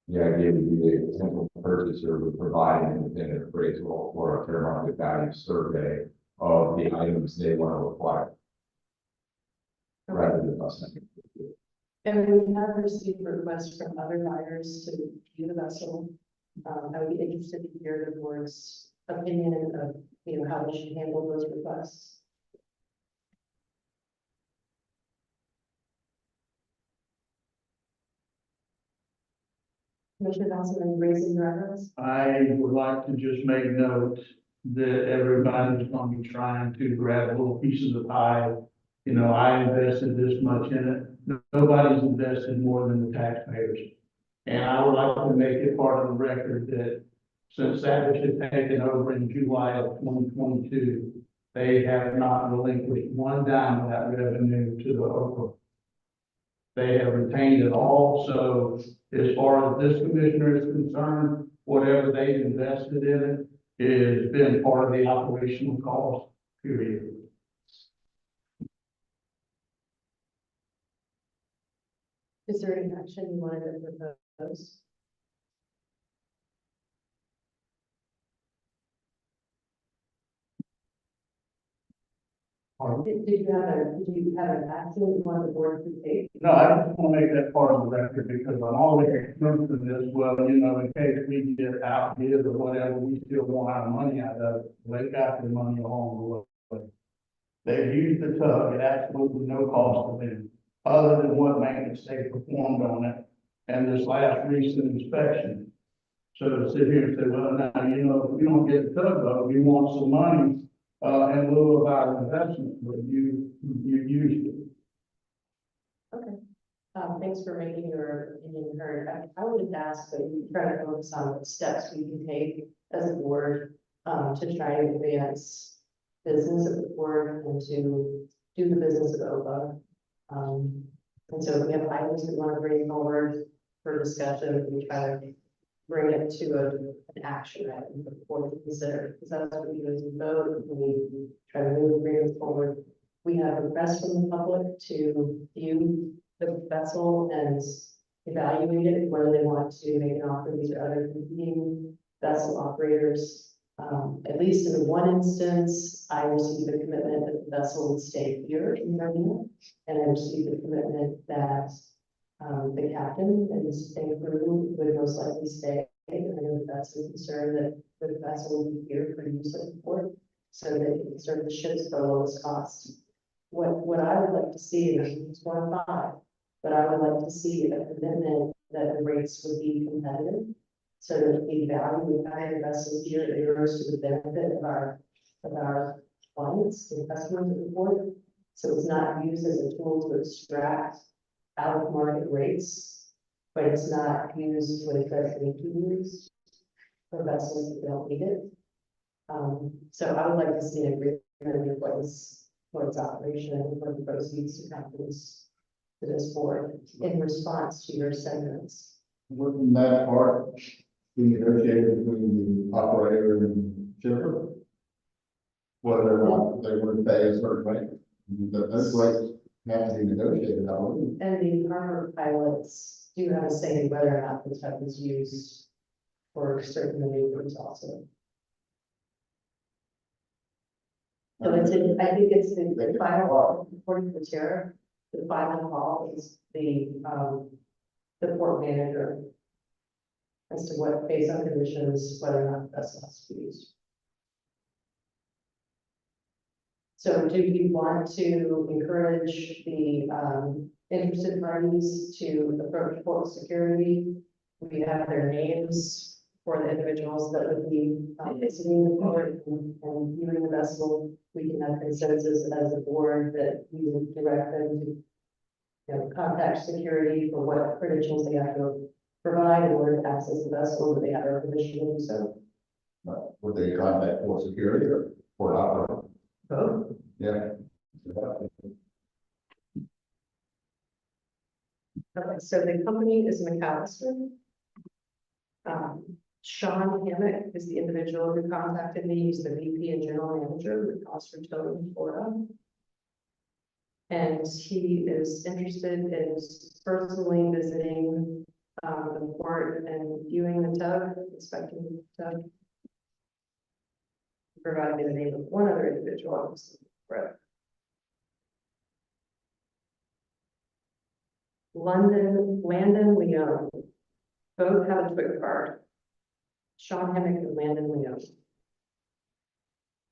Speaker 3: the idea would be the potential purchaser would provide an independent appraisal or a fair market value survey of the items they want to acquire. Rather than us.
Speaker 2: And we have received requests from other buyers to view the vessel. I would be interested to hear the board's opinion of, how they should handle those requests. Commissioner Nelson, are you raising your eyebrows?
Speaker 4: I would like to just make note that everybody's gonna be trying to grab little pieces of pie. I invested this much in it. Nobody's invested more than the taxpayers. And I would like to make it part of the record that since Savage has taken over in July of 2022, they have not relinquished one dime of that revenue to the OPA. They have retained it all, so as far as this commissioner is concerned, whatever they've invested in it has been part of the operational cost, period.
Speaker 2: Is there any action you wanted to propose? Did you have an action you wanted the board to take?
Speaker 4: No, I just want to make that part of the record because I'm always concerned for this, well, you know, in case we get outbid or whatever, we still want our money out of it. They got their money along the way. They've used the tug at absolutely no cost to them, other than what maintenance they performed on it and this last recent inspection. So to sit here and say, well, now, you know, if we don't get the tugboat, we want some money, in lieu of our investment, but you used it.
Speaker 2: Thanks for making your opinion heard. I would just ask that you try to focus on what steps we can take as a board, to try to advance business of the board and to do the business of OPA. And so if we have items we want to bring forward for discussion, we try to bring it to an action item for the board to consider, because that's what we do as we vote, we try to move agreements forward. We have requests from the public to view the vessel and evaluate it, whether they want to make an offer to other competing vessel operators. At least in one instance, I received a commitment that the vessel would stay here in Marina, and I received a commitment that the captain and his crew would most likely stay. And I know that that's a concern that the vessel will be here for use of the port, so that it can serve the ships for the lowest cost. What I would like to see, and it's 1.5, but I would like to see a commitment that the rates would be competitive, so that the value of having a vessel here inures to the benefit of our clients and customers of the port. So it's not used as a tool to extract out of market rates, but it's not used when it doesn't need to be used for vessels that don't need it. So I would like to see an agreement in place for its operation and for the proceeds to come to this board in response to your sentiments.
Speaker 6: Wouldn't that part be negotiated between the operator and shipper? Whether or not they would pay a certain rate, those rates have to be negotiated, I believe.
Speaker 2: And the harbor pilots do have a say in whether or not the tug is used for certain maneuvers also. So it's, I think it's the final, according to the tariff, the final call is the port manager as to what, based on conditions, whether or not the vessel has to be used. So do you want to encourage the interested parties to approach port security? We have their names for the individuals that would be visiting the port and viewing the vessel. We can have consensus as a board that we would direct them to, you know, contact security for what credentials they have to provide in order to access the vessel, that they have our permission to do so.
Speaker 6: Would they contact for security or for operator?
Speaker 2: Both.
Speaker 6: Yeah.
Speaker 2: Okay, so the company is McAllister. Sean Hammock is the individual who contacted me. He's the VP and General Manager with Oxford Towing, Florida. And he is interested in personally visiting the port and viewing the tug, inspecting the tug. Providing the name of one other individual. Landon Leone. Both have a Twitter card. Sean Hammock and Landon Leone.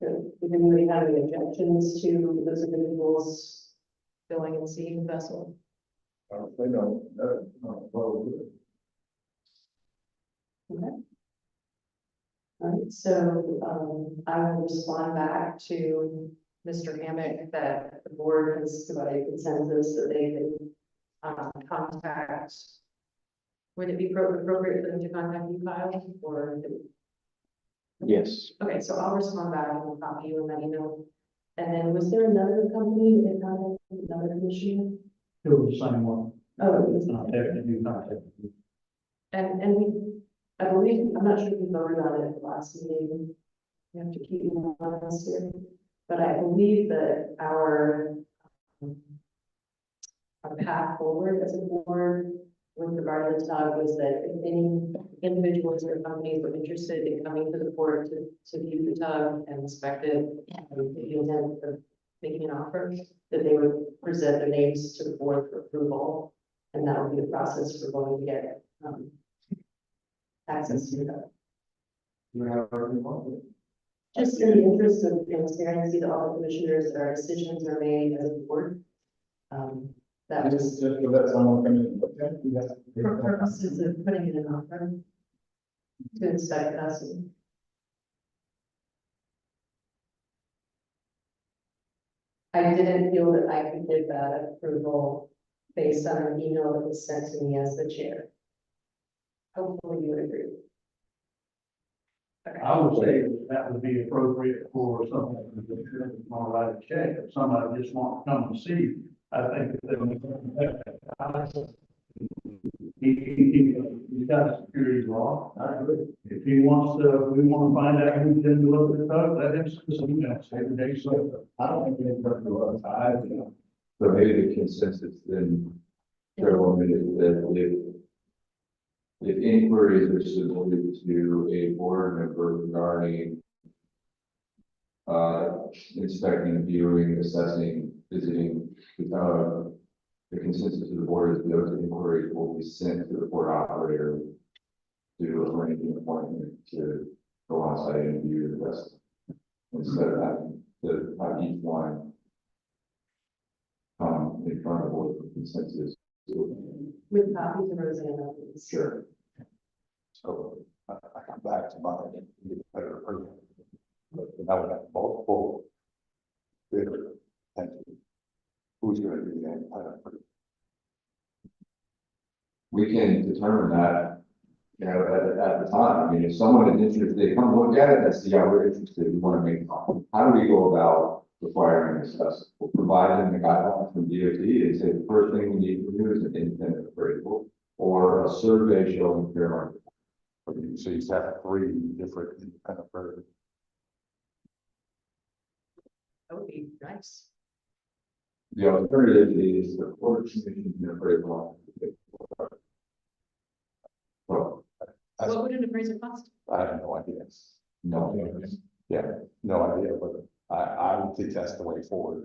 Speaker 2: Does anybody have any objections to those individuals filling and seeing the vessel?
Speaker 6: They don't, well,
Speaker 2: Okay. All right, so I will respond back to Mr. Hammock that the board has provided consensus that they can contact. Would it be appropriate for them to contact you, Kyle, or?
Speaker 7: Yes.
Speaker 2: Okay, so I'll respond back and we'll copy you and let you know. And then was there another company that contacted another commissioner?
Speaker 4: It was the same one.
Speaker 2: Oh, it was.
Speaker 4: Not having you contact.
Speaker 2: And we, I believe, I'm not sure if we voted on it at the last meeting. We have to keep you honest here, but I believe that um, our path forward as a board with regard to the TUG was that if any individuals or companies were interested in coming to the board to view the TUG and inspect it, and the intent of making an offer, that they would present their names to the board for approval. And that would be the process for going to get, access to that.
Speaker 3: You have everything on
Speaker 2: Just in the interest of transparency to all the commissioners, that our decisions are made as a board. That
Speaker 6: Just,
Speaker 2: was
Speaker 6: just to let someone come in and look at it, we have to.
Speaker 2: for purposes of putting it in an offer to inspect us. I didn't feel that I could give that approval based on an email that was sent to me as the chair. Hopefully you would agree. Okay.
Speaker 4: I would say that would be appropriate for someone who's want to write a check, if somebody just wants to come and see. I think that he's got a security law. I agree. If he wants to, we want to find out who's in the local code, let him send us an email, say the day so.
Speaker 6: I don't think it's up to us.
Speaker 3: So maybe the consensus then, Chairwoman, is that if inquiries are submitted to a board member regarding inspecting, viewing, assessing, visiting, the consensus of the board is those inquiries will be sent to the port operator to arrange an appointment to go on site and view the vessel. Instead of having to have each one in front of the board for consensus.
Speaker 2: With copies of Rosanna, please.
Speaker 3: Sure.
Speaker 5: So I come back to my better person. But now we have multiple bidder entities. Who's going to be the independent person?
Speaker 3: We can determine that, you know, at the time. I mean, if someone is interested, they come look at it and see how we're interested, we want to make, how do we go about requiring this stuff? We'll provide them the guidelines from DOT and say the first thing we need to do is an independent appraisal or a survey showing fair market.
Speaker 5: So you have three different independent persons.
Speaker 2: That would be nice.
Speaker 3: The alternative is the Port Commission can appraisal. Well,
Speaker 2: What would an appraisal cost?
Speaker 5: I have no idea.
Speaker 3: no,
Speaker 5: Yeah, no idea, but I would think that's the way forward,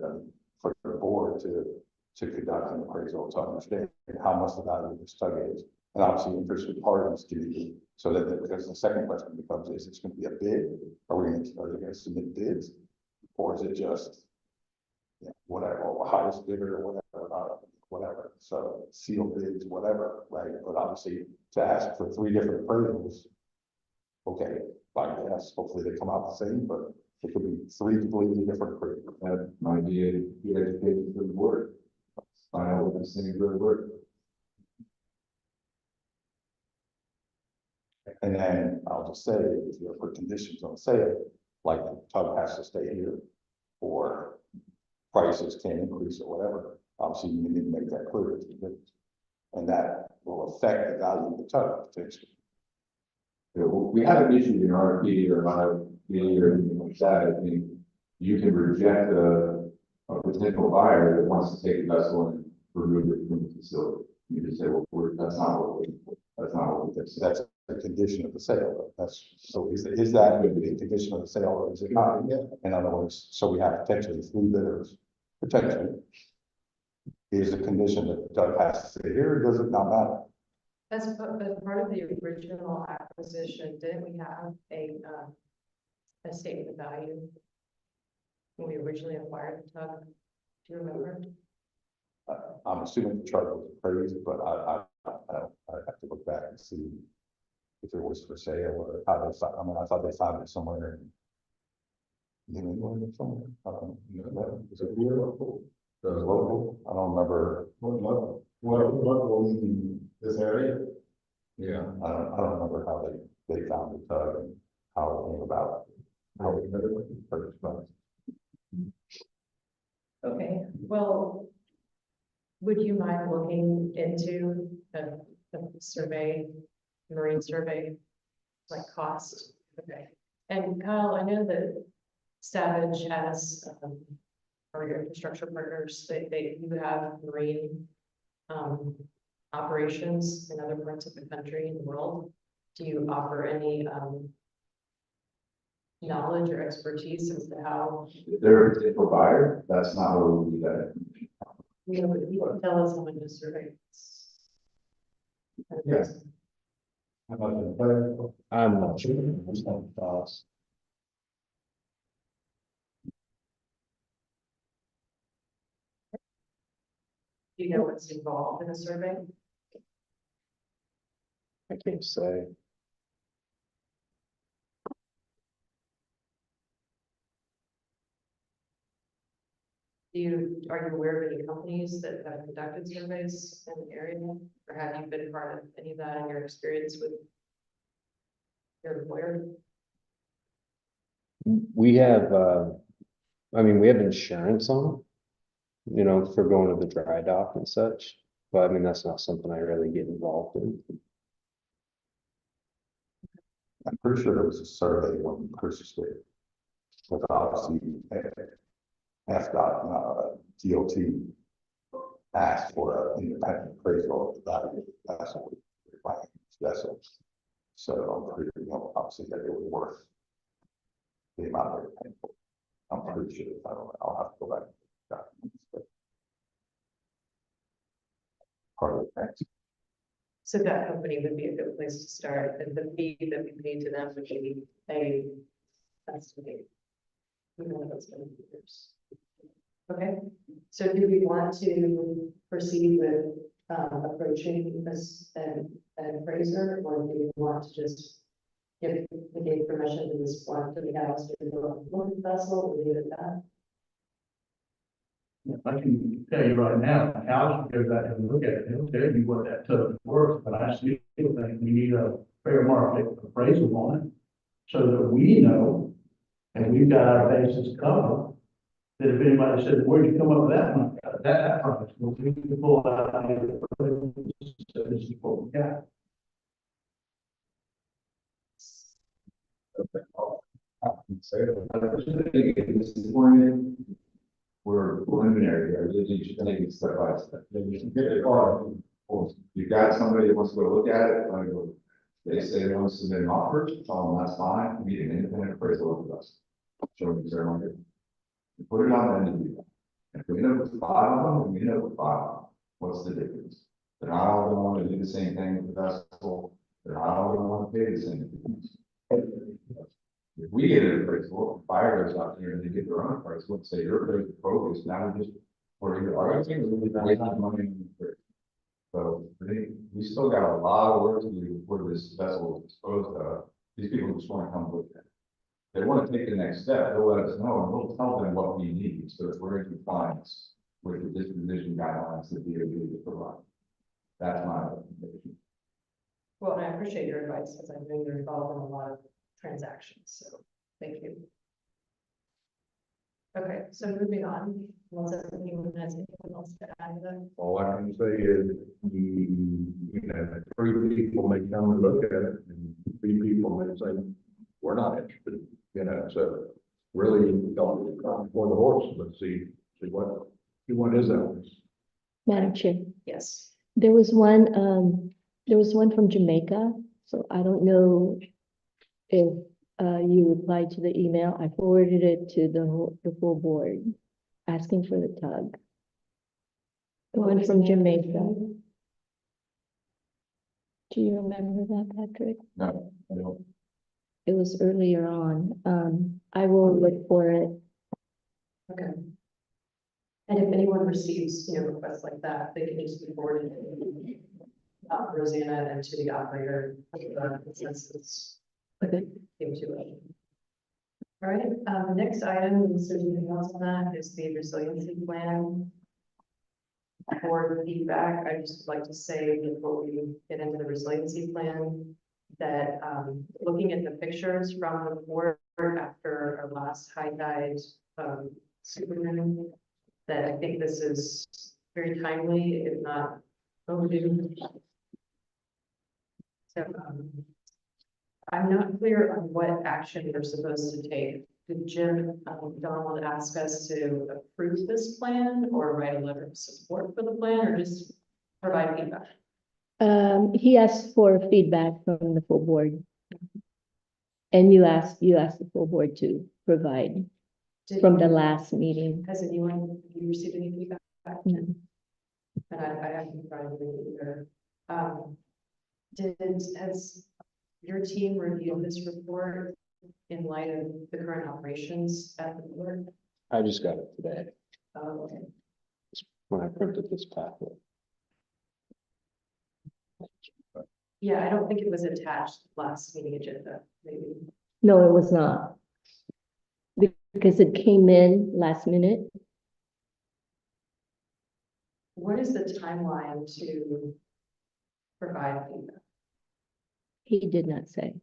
Speaker 5: for the board to conduct an appraisal to understand how much the value of this tug is. And obviously interested parties to, so that, because the second question becomes, is it going to be a bid? Are they going to submit bids? Or is it just, yeah, whatever, or highest bidder or whatever, so seal bids, whatever, right? But obviously to ask for three different appraisals, okay, I guess, hopefully they come out the same, but it could be three completely different appraisals.
Speaker 3: that might be a good education for the board. Find out what this thing is really worth.
Speaker 5: And then I'll just say, if you put conditions on sale, like the tug has to stay here, or prices can't increase or whatever, obviously you need to make that clear to the bidders. And that will affect the value of the tug potentially.
Speaker 3: You know, we haven't issued an RFP or RFP or anything like that. I think you can reject a potential buyer that wants to take a vessel and remove it from the facility. You just say, well, that's not what we think.
Speaker 5: So that's a condition of the sale. That's, so is that going to be a condition of the sale or is it not?
Speaker 6: Yeah.
Speaker 5: In other words, so we have potentially three bidders, potentially. Is the condition that the tug has to stay here, or does it not matter?
Speaker 2: As part of the original acquisition, didn't we have a statement of value when we originally acquired the tug? Do you remember?
Speaker 5: I'm assuming the chart was appraised, but I have to look back and see if it was for sale or how they found, I mean, I thought they found it somewhere in New England or somewhere. I don't know. Is it here local? It was local. I don't remember.
Speaker 6: What level? what will be this area?
Speaker 5: Yeah. I don't remember how they found the tug and how it came about. How we got it first, but
Speaker 2: Okay, well, would you mind looking into a survey, marine survey, like cost? Okay, and Kyle, I know that Savage has, or your infrastructure partners, you have marine, operations in other parts of the country and the world. Do you offer any, knowledge or expertise as to how,
Speaker 3: They're a provider, that's not where we do that.
Speaker 2: you know, you can tell us how much a survey is?
Speaker 3: Yes. How about the
Speaker 7: I'm not sure. There's no thoughts.
Speaker 2: Do you know what's involved in a survey?
Speaker 7: I can't say.
Speaker 2: Are you aware of any companies that have conducted surveys in the area? Or have you been part of any of that in your experience with your employer?
Speaker 7: We have, I mean, we have insurance on it, you know, for going to the dry dock and such. But I mean, that's not something I really get involved in.
Speaker 5: I'm pretty sure there was a survey when Chris did. With obviously, FDOT, DOT asked for an independent appraisal of that. That's what we find vessels. So I'm pretty, you know, obviously that it was worth the amount they were paying for. I'm pretty sure, I don't know, I'll have to go back. to the documents, but part of the thanks.
Speaker 2: So that company would be a good place to start, and the fee that we pay to them would be a estimate. We know that's going to be years. Okay, so do we want to proceed with approaching this and appraiser, or do we want to just give permission to this one to the house to go look at the vessel and leave it at that?
Speaker 4: I can tell you right now, Alex will go back and look at it, he'll tell you what that tug is worth, but I still think we need a fair market appraisal on it. So that we know, and we've got our bases covered, that if anybody says, where'd you come up with that money? That price, well, we can pull that out of the, this is what we got.
Speaker 3: Disappointed. We're preliminary, here. You should take it step by step. Then you should get it far. You got somebody that wants to go look at it, I go, they say they want to submit an offer, tell them that's fine, we need an independent appraisal of us. Show them their market. Put it on them to do that. If we end up with 5 of them, we end up with 5 of them, what's the difference? They're not all gonna want to do the same thing with the vessel, they're not all gonna want to pay the same thing. If we get an appraisal, fire goes out there and they get their own appraisal, let's say your appraisal focus, now we're just, our thing is really wasting money. on the appraisal. So I think we still got a lot of work to do before this vessel is disposed of. These people just want to come look at it. They want to take the next step, they'll let us know, and we'll tell them what we need, so that we're in compliance with the disposition guidelines that DOT is provide. That's my recommendation.
Speaker 2: Well, and I appreciate your advice, because I know you're involved in a lot of transactions, so thank you. Okay, so moving on, unless anyone has anything else to add to that?
Speaker 5: All I can say is, three people may come and look at it, and 3 people may say, we're not interested, so really don't come for the horse, let's see what is that?
Speaker 1: Madam Chair,
Speaker 2: Yes.
Speaker 1: there was one from Jamaica, so I don't know if you replied to the email. I forwarded it to the full board, asking for the tug. The one from Jamaica. Do you remember that, Patrick?
Speaker 3: No, I don't.
Speaker 1: It was earlier on. I will look for it.
Speaker 2: Okay. And if anyone receives, requests like that, they can just be forwarded to Rosanna and to the operator. Consensus.
Speaker 1: Okay.
Speaker 2: Give to it. All right, the next item, is there anything else on that, is the resiliency plan. board feedback, I just would like to say before we get into the resiliency plan, that, looking at the pictures from the board after our last high tide, supermoon, that I think this is very timely, if not overdue. So, I'm not clear on what action we're supposed to take. Did Jim, Donald ask us to approve this plan or write a letter of support for the plan or just provide feedback?
Speaker 1: He asked for feedback from the full board. And you asked the full board to provide from the last meeting.
Speaker 2: Has anyone, have you received any feedback?
Speaker 1: No.
Speaker 2: And I haven't provided any either. Has your team reviewed this report in light of the current operations at the board?
Speaker 7: I just got it today
Speaker 2: Okay.
Speaker 7: when I printed this packet.
Speaker 2: Yeah, I don't think it was attached to the last meeting agenda, maybe.
Speaker 1: No, it was not. Because it came in last minute.
Speaker 2: What is the timeline to provide feedback?
Speaker 1: He did not say.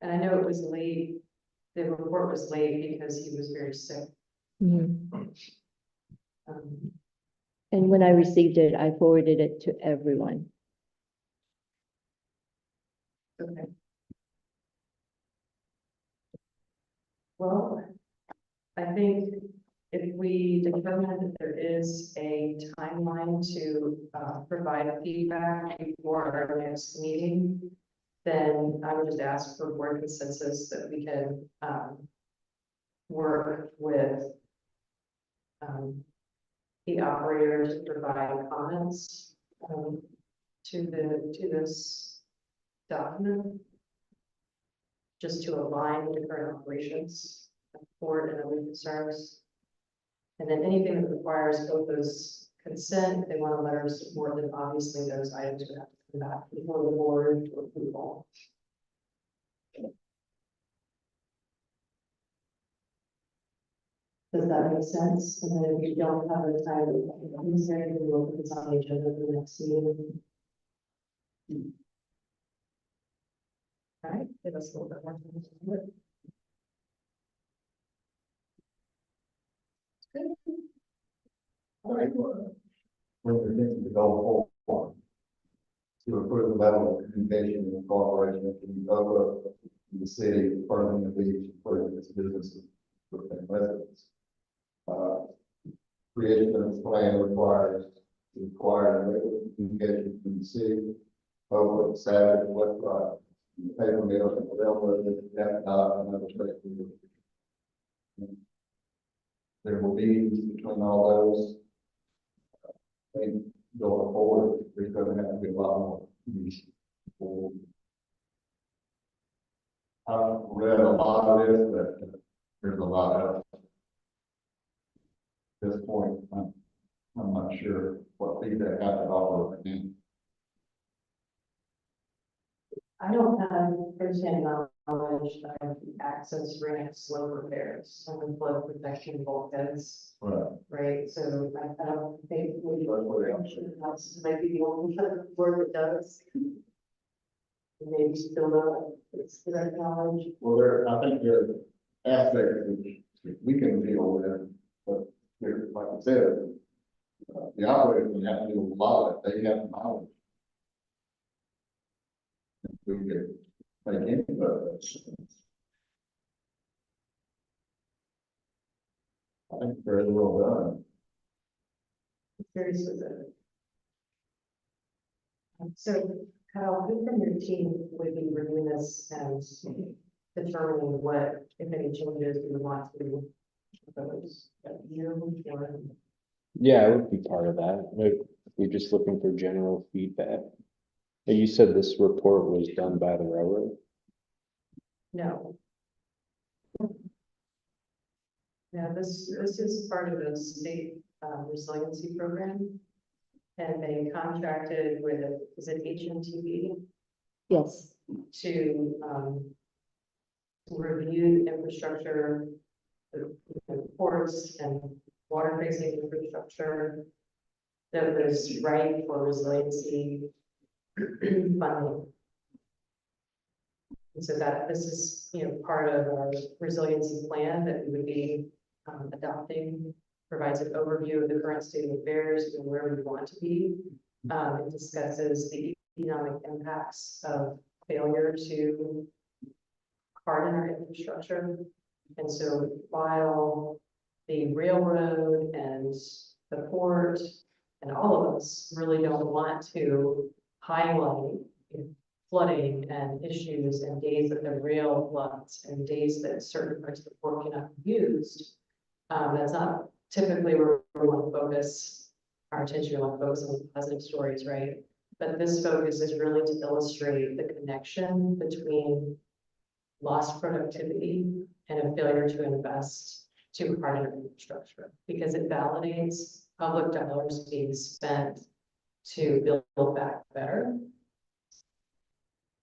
Speaker 2: And I know it was late, the report was late because he was very sick.
Speaker 1: Mhm.
Speaker 2: Um,
Speaker 1: And when I received it, I forwarded it to everyone.
Speaker 2: Okay. Well, I think if we determine that there is a timeline to provide feedback before our next meeting, then I would just ask for board consensus that we can work with the operator to provide comments to this document, just to align with the current operations, board and other concerns. And then anything that requires both those consent, if they want a letter of support, then obviously those items would have to come back before the board for approval. Does that make sense? And then if you don't have a time, then we'll put this on the agenda for the next meeting. All right, give us a little bit more time to do it. Good.
Speaker 6: All right, when we're thinking to go forward, to improve the level of communication and cooperation between the city, furthering the beach, furthering its businesses and residents. Creation of this plan requires regular communication between the city, public, Savage, Westrock, the paper mill, and the railroad, and other stakeholders. There will be meetings between all those. I think going forward, there's going to have to be a lot more meetings. I've read a lot of this, but there's a lot of. At this point, I'm not sure what feedback I could offer.
Speaker 2: I don't have firsthand knowledge of access ramps, slope repairs, and flood protection bulkheads,
Speaker 6: Right.
Speaker 2: right? So I don't think we
Speaker 6: That's what I'm saying.
Speaker 2: house might be the only word that does. Maybe still not, it's the right knowledge.
Speaker 6: Well, I think there are aspects that we can deal with, but there, like I said, the operators will have to do a lot of it. They have knowledge. We could make any of it. I think very well done.
Speaker 2: It's very specific. So Kyle, who from your team would be reviewing this and determining what, if any changes you would want to propose? You or?
Speaker 7: Yeah, I would be part of that. We're just looking for general feedback. And you said this report was done by the railroad?
Speaker 2: No. Yeah, this is part of the state resiliency program. And they contracted with, is it HMTV
Speaker 1: Yes.
Speaker 2: to review infrastructure, the ports and water facing infrastructure. that was right for resiliency funding. And so that this is, part of our resiliency plan that we would be adopting, provides an overview of the current state of affairs and where we want to be. It discusses the economic impacts of failure to harden our infrastructure. And so while the railroad and the port and all of us really don't want to highlight flooding and issues and days that the rail floods and days that certain parts of the port cannot be used, that's not typically where we want to focus our attention. We want to focus on the positive stories, right? But this focus is really to illustrate the connection between lost productivity and a failure to invest to harden infrastructure, because it validates public dollars being spent to build back better.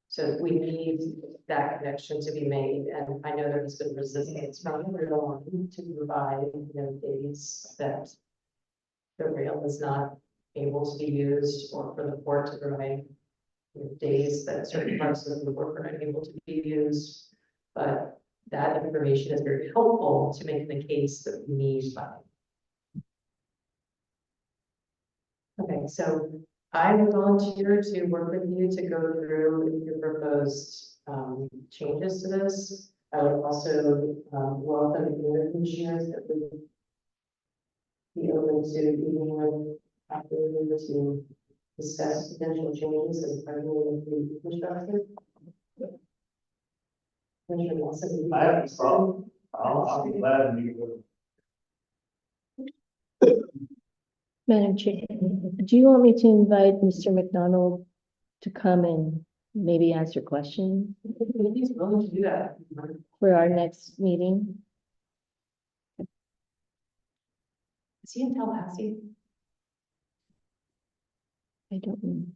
Speaker 2: So we need that connection to be made, and I know there has been resistance from everyone to provide, days that the rail is not able to be used, or for the port to provide days that certain parts of the work are unable to be used. But that information is very helpful to make the case that we need funding. Okay, so I would volunteer to work with you to go through your proposed changes to this. I would also welcome the other commissioners that would be open to meeting with after to discuss potential changes as part of the infrastructure. Commissioner Wilson,
Speaker 4: I have a problem. I'll be glad to meet with
Speaker 1: Madam Chair, do you want me to invite Mr. McDonald to come and maybe answer questions
Speaker 2: if he's willing to do that.
Speaker 1: for our next meeting?
Speaker 2: Is he in Tallahassee?
Speaker 1: I don't know.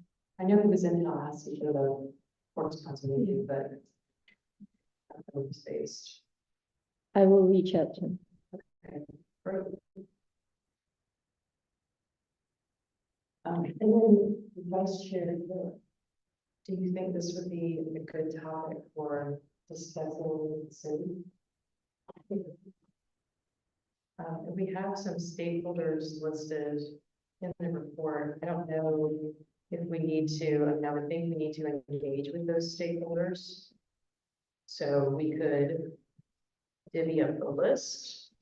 Speaker 2: I know he was in Tallahassee for the Ports Council meeting, but I don't know where he's based.
Speaker 1: I will reach out to him.
Speaker 2: Great. And then Vice Chair, do you think this would be a good topic for discussing with the city? We have some stakeholders listed in the report. I don't know if we need to, I would think we need to engage with those stakeholders. So we could divvy up the list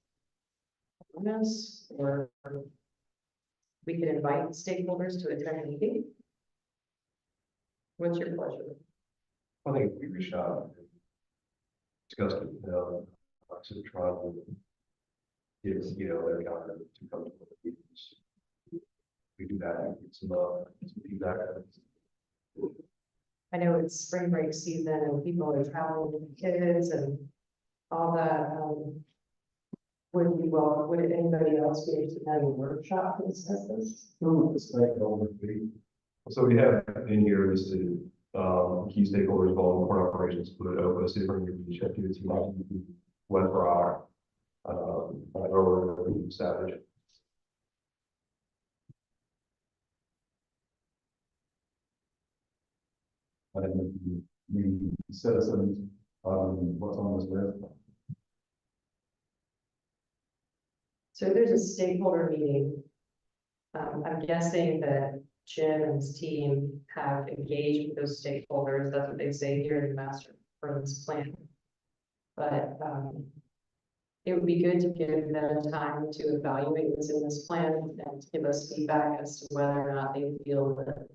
Speaker 2: on us, or we could invite stakeholders to attend a meeting. What's your pleasure?
Speaker 3: I think we reached out, discussed it, to try to get, their kind of to come to the meetings. We do that, and get some feedback.
Speaker 2: I know it's spring break season and people are traveling with kids and all that. Would anybody else be interested in having a workshop to discuss this?
Speaker 3: So we have in here listed, key stakeholders involved in port operations, include OPA, Sebring, Beach, FDOT, West Rock, or Savage.
Speaker 6: And the citizens, what's on this list?
Speaker 2: So there's a stakeholder meeting. I'm guessing that Jim and his team have engaged with those stakeholders. That's what they say here in the master performance plan. But it would be good to give them time to evaluate what's in this plan and to give us feedback as to whether or not they feel that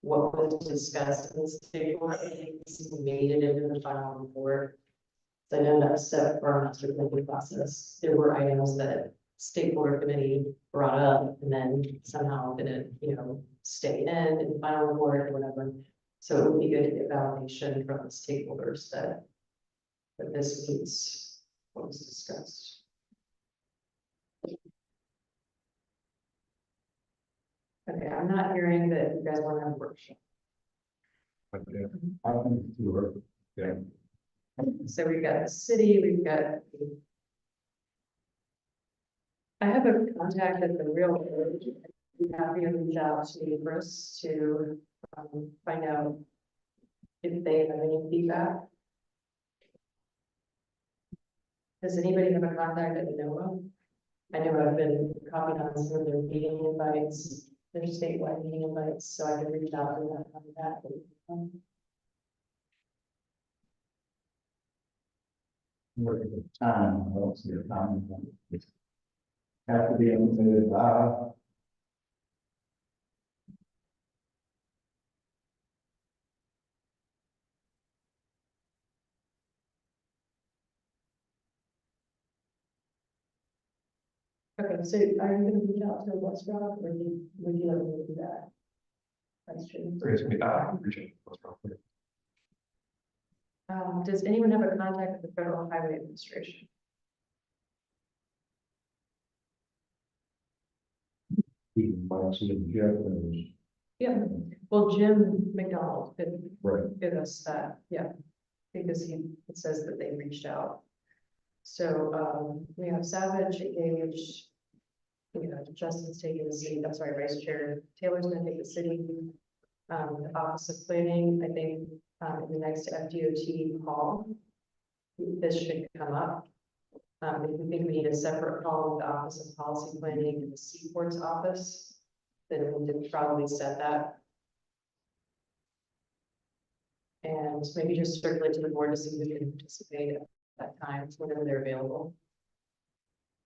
Speaker 2: what was discussed in the stakeholder meetings made it into the final report. So I know that's step for our master planning process. There were items that stakeholder committee brought up and then somehow didn't, stay in the final report or whatever. So it would be good to get validation from the stakeholders that this meets what was discussed. Okay, I'm not hearing that you guys want to have a workshop.
Speaker 6: I think you were, yeah.
Speaker 2: So we've got the city, we've got. I have a contact at the railroad. be happy to reach out to Bruce to, find out if they have any feedback. Does anybody have a contact that you know of? I know I've been copied on some of their meeting invites, their statewide meeting invites, so I can reach out to them on that.
Speaker 6: Look at the time, I don't see a time. Have to be implemented by.
Speaker 2: Okay, so are you gonna reach out to West Rock, or would you like me to do that? That's true. Does anyone have a contact with the Federal Highway Administration? Yeah, well, Jim McDonald could
Speaker 6: Right.
Speaker 2: give us that, yeah, because it says that they reached out. So, we have Savage engaged. We have Justin's taking the seat, I'm sorry, Vice Chair Taylor's gonna take the city. The Office of Planning, I think, in the next FDOT call, this should come up. If we think we need a separate call with the Office of Policy Planning and the Seaports Office, then we could probably set that. And maybe just circulate to the board to see who can participate at that time, whenever they're available.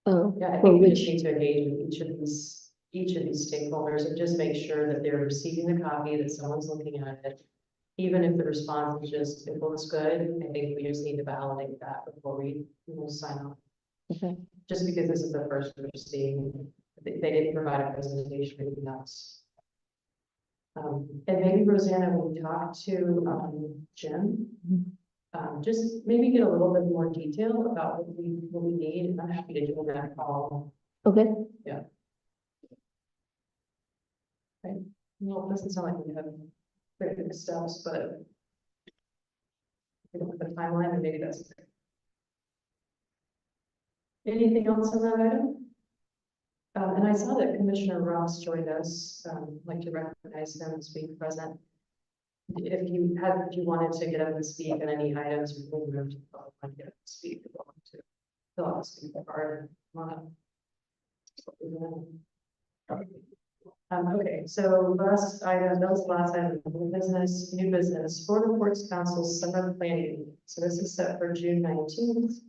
Speaker 1: Oh,
Speaker 2: Yeah, I
Speaker 1: for
Speaker 2: think we just
Speaker 1: which,
Speaker 2: need to engage with each of these stakeholders and just make sure that they're receiving the copy, that someone's looking at it. Even if the response is just, it looks good, I think we just need to validate that before we will sign off.
Speaker 1: okay,
Speaker 2: Just because this is the first we're seeing, they didn't provide a presentation, or anything else. And maybe Rosanna, when we talk to, Jim, just maybe get a little bit more detail about what we need, and I'm happy to do that call.
Speaker 1: okay,
Speaker 2: Well, it doesn't sound like we have very big steps, but we don't have a timeline, and maybe that's okay. Anything else on that item? And I saw that Commissioner Ross joined us. I'd like to recognize him as being present. If you wanted to get up and speak on any items, we will move to the public and get up and speak. You're welcome to fill out the speaker card. Okay, so last item, that was the last item, new business, Florida Ports Council summer planning. So this is set for June 19th.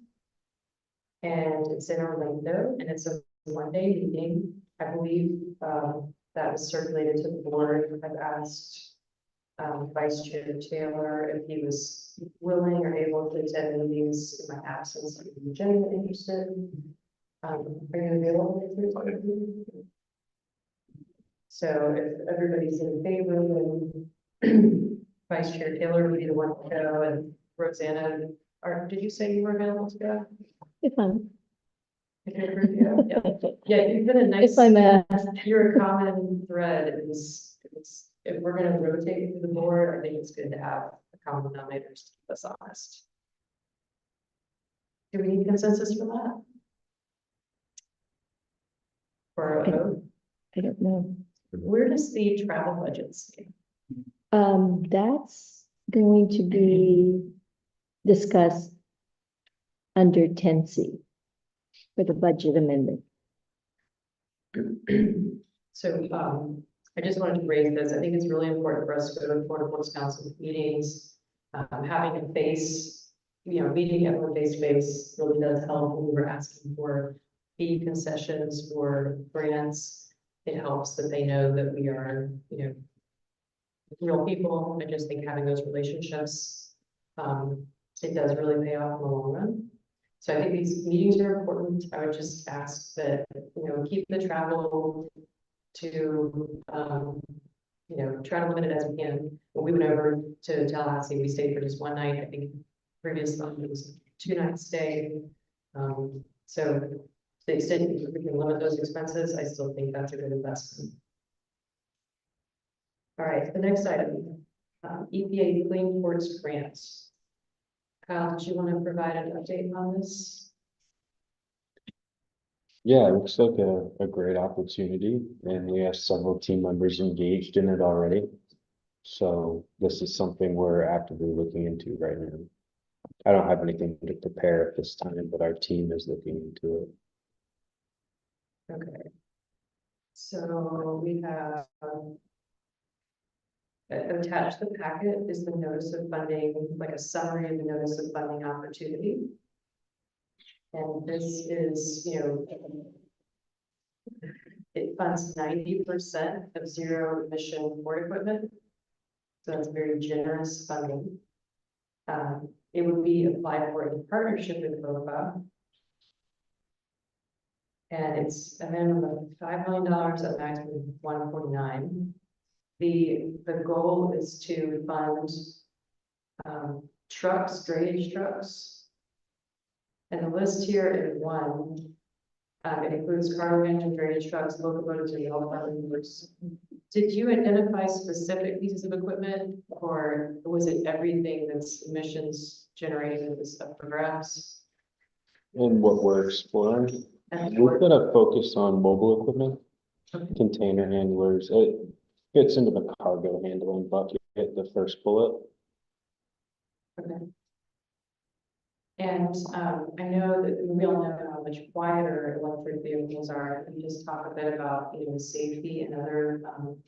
Speaker 2: And it's in Orlando, and it's a one-day meeting. I believe, that was circulated to the board. I've asked, Vice Chair Taylor if he was willing or able to attend meetings in my absence. Are you genuinely interested? Are you available? So if everybody's in favor, then Vice Chair Taylor would be the one to go, and Rosanna, or did you say you were available to go?
Speaker 1: if I'm,
Speaker 2: Yeah, you've been a nice.
Speaker 1: if I'm asked,
Speaker 2: You're a common thread. If we're gonna rotate through the board, I think it's good to have a common denominator to keep us honest. Do we need consensus for that? For a vote?
Speaker 1: I don't know.
Speaker 2: Where does the travel budget stand?
Speaker 1: That's going to be discussed under 10C for the budget amendment.
Speaker 2: So, I just wanted to raise this. I think it's really important for us to go to Florida Ports Council meetings. Having a face, meeting everyone face to face really does help. When we were asking for fee concessions or grants, it helps that they know that we are, real people. I just think having those relationships, it does really pay off in the long run. So I think these meetings are important. I would just ask that, keep the travel to, try to limit it as we can. When we went over to Tallahassee, we stayed for just one night. I think previously it was 2 nights stay. So to the extent we can limit those expenses, I still think that's a good investment. All right, the next item, EPA Clean Ports Grants. Kyle, did you want to provide an update on this?
Speaker 7: Yeah, it looks like a great opportunity and we have several team members engaged in it already. So this is something we're actively looking into right now. I don't have anything to prepare at this time, but our team is looking into it.
Speaker 2: Okay. So we have attached to the packet is the notice of funding, like a summary of the notice of funding opportunity. And this is, it funds 90% of zero emission port equipment. So that's very generous funding. It would be applied for in partnership with BOFA. And it's a minimum of $5 million, a maximum of 149. The goal is to fund trucks, drainage trucks. And the list here is one. It includes cargo engine, drainage trucks, locomotives, and all others. Did you identify specific pieces of equipment, or was it everything that's emissions generating and is up for grabs?
Speaker 7: And what we're exploring,
Speaker 2: And
Speaker 7: we've got a focus on mobile equipment,
Speaker 2: Okay.
Speaker 7: container handlers. It fits into the cargo handling bucket, the first bullet.
Speaker 2: Okay. And I know that we all know how much quieter electric vehicles are. Can you just talk a bit about, safety and other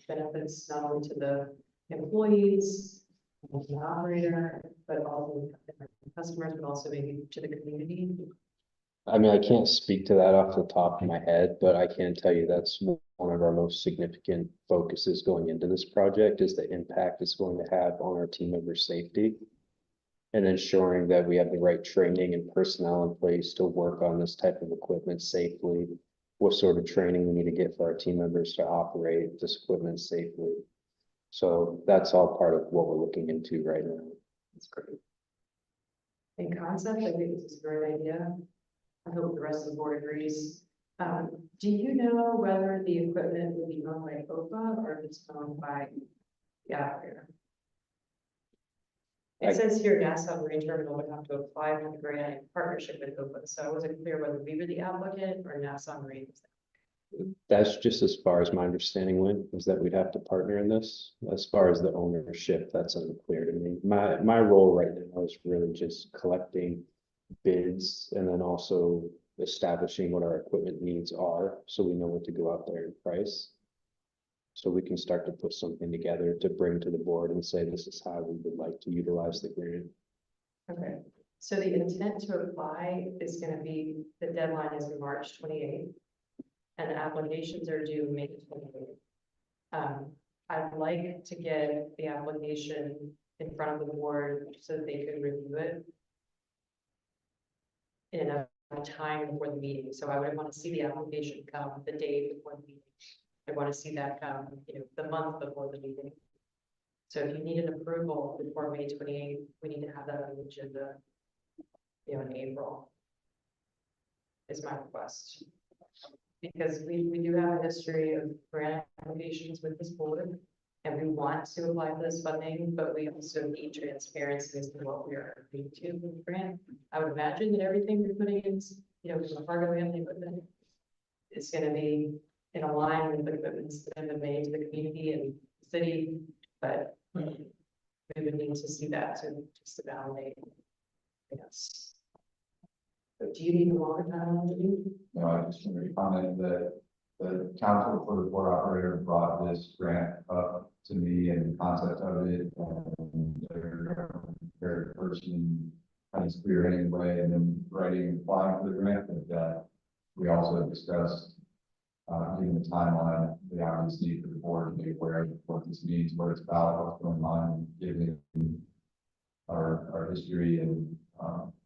Speaker 2: benefits, not only to the employees, and the operator, but also the customers, but also maybe to the community?
Speaker 7: I mean, I can't speak to that off the top of my head, but I can tell you that's one of our most significant focuses going into this project is the impact it's going to have on our team member safety. And ensuring that we have the right training and personnel in place to work on this type of equipment safely. What sort of training we need to get for our team members to operate this equipment safely. So that's all part of what we're looking into right now.
Speaker 2: That's great. In concept, I think this is a great idea. I hope the rest of the board agrees. Do you know whether the equipment will be owned by OPA or if it's owned by the operator? It says here NASA Marine Terminal would have to apply for the grant in partnership with OPA, so I wasn't clear whether we were the applicant or NASA Marine.
Speaker 7: That's just as far as my understanding went, is that we'd have to partner in this. As far as the ownership, that's unclear to me. My role right now is really just collecting bids and then also establishing what our equipment needs are, so we know what to go out there and price. So we can start to put something together to bring to the board and say, this is how we would like to utilize the grant.
Speaker 2: Okay, so the intent to apply is gonna be, the deadline is March 28th. And applications are due May 28th. I'd like to get the application in front of the board so that they could review it in enough time before the meeting. So I would want to see the application come the day before the meeting. I want to see that come, the month before the meeting. So if you need an approval before May 28th, we need to have that on the agenda, in April. Is my request. Because we do have a history of grant applications with this board, and we want to apply for this funding, but we also need transparency as to what we are agreeing to with the grant. I would imagine that everything we're putting in, the cargo handling equipment is going to be in line with the equipments that have been made to the community and city, but we would need to see that to just validate. Yes. So do you need a longer time?
Speaker 3: No, I just wanted to comment that the council for the port operator brought this grant up to me and the concept of it. And they're very person kind of spearheading way and then writing, applying for the grant. But we also discussed given the timeline, the obvious need for the board to be aware of what this means, what it's about, what's going on, given our history, and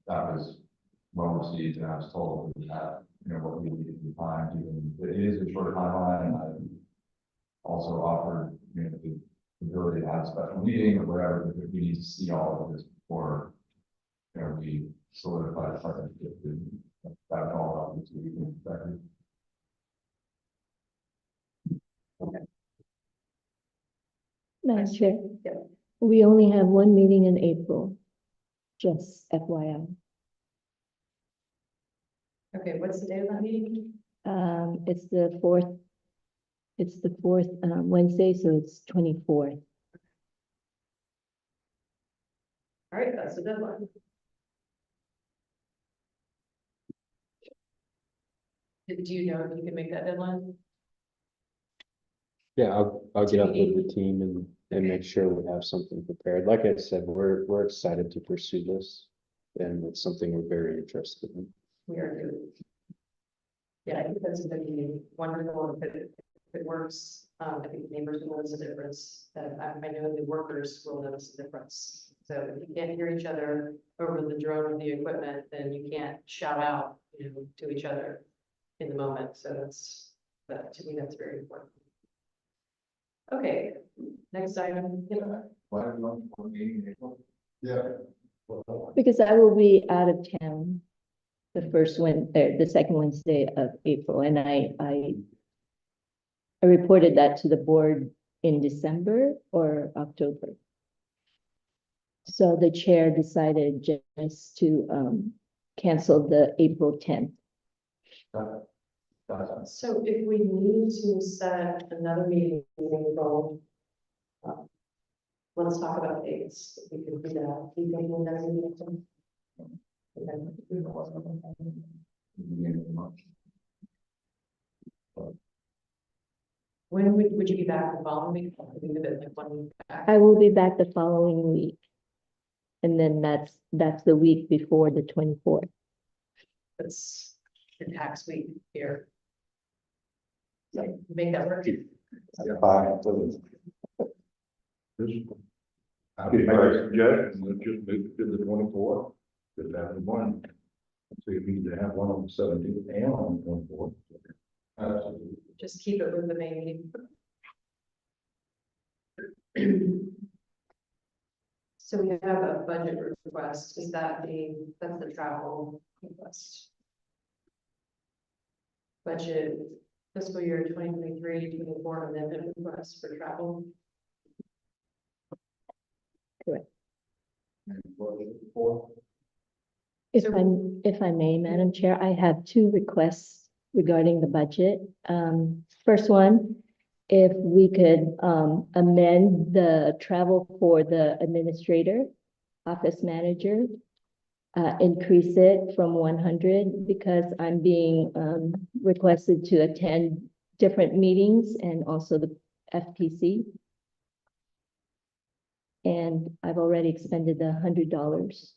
Speaker 3: that was well received, and I was told we have, what we need to find, even it is a short timeline, and I also offered, the ability to have a special meeting or whatever, because we need to see all of this before, we solidify the partnership, and that's all obviously we can expect.
Speaker 1: Madam Chair,
Speaker 2: Yep.
Speaker 1: we only have one meeting in April, just FYI.
Speaker 2: Okay, what's the date of that meeting?
Speaker 1: It's the fourth. It's the fourth, Wednesday, so it's 24th.
Speaker 2: All right, that's the deadline. Do you know if you can make that deadline?
Speaker 7: Yeah, I'll get up with
Speaker 2: meeting.
Speaker 7: the team and make sure we have something prepared. Like I said, we're excited to pursue this. And it's something we're very interested in.
Speaker 2: We are doing. Yeah, I think that's gonna be wonderful if it works. I think neighbors will notice a difference. I know the workers will notice a difference. So if you can't hear each other over the drone of the equipment, then you can't shout out, to each other in the moment. So to me, that's very important. Okay, next item.
Speaker 6: Why don't you want one meeting in April? Yeah.
Speaker 1: Because I will be out of town the second Wednesday of April, and I reported that to the board in December or October. So the chair decided just to cancel the April 10th.
Speaker 2: So if we need to set another meeting in April, let's talk about dates. We could do that. Do you think we'll never meet them? When would you be back the following week? Maybe a bit like 1 week back.
Speaker 1: I will be back the following week. And then that's the week before the 24th.
Speaker 2: That's the tax week here. So make that work.
Speaker 5: Fine.
Speaker 6: I'd make a suggestion, let's just move it to the 24th, just have one. So you need to have one on the 17th and on the 24th.
Speaker 2: Just keep it with the main meeting. So we have a budget request. Is that that's the travel request? Budget fiscal year 2023-24 amendment request for travel.
Speaker 1: If I may, Madam Chair, I have two requests regarding the budget. First one, if we could amend the travel for the administrator, office manager, increase it from 100 because I'm being requested to attend different meetings and also the FPC. And I've already expended the $100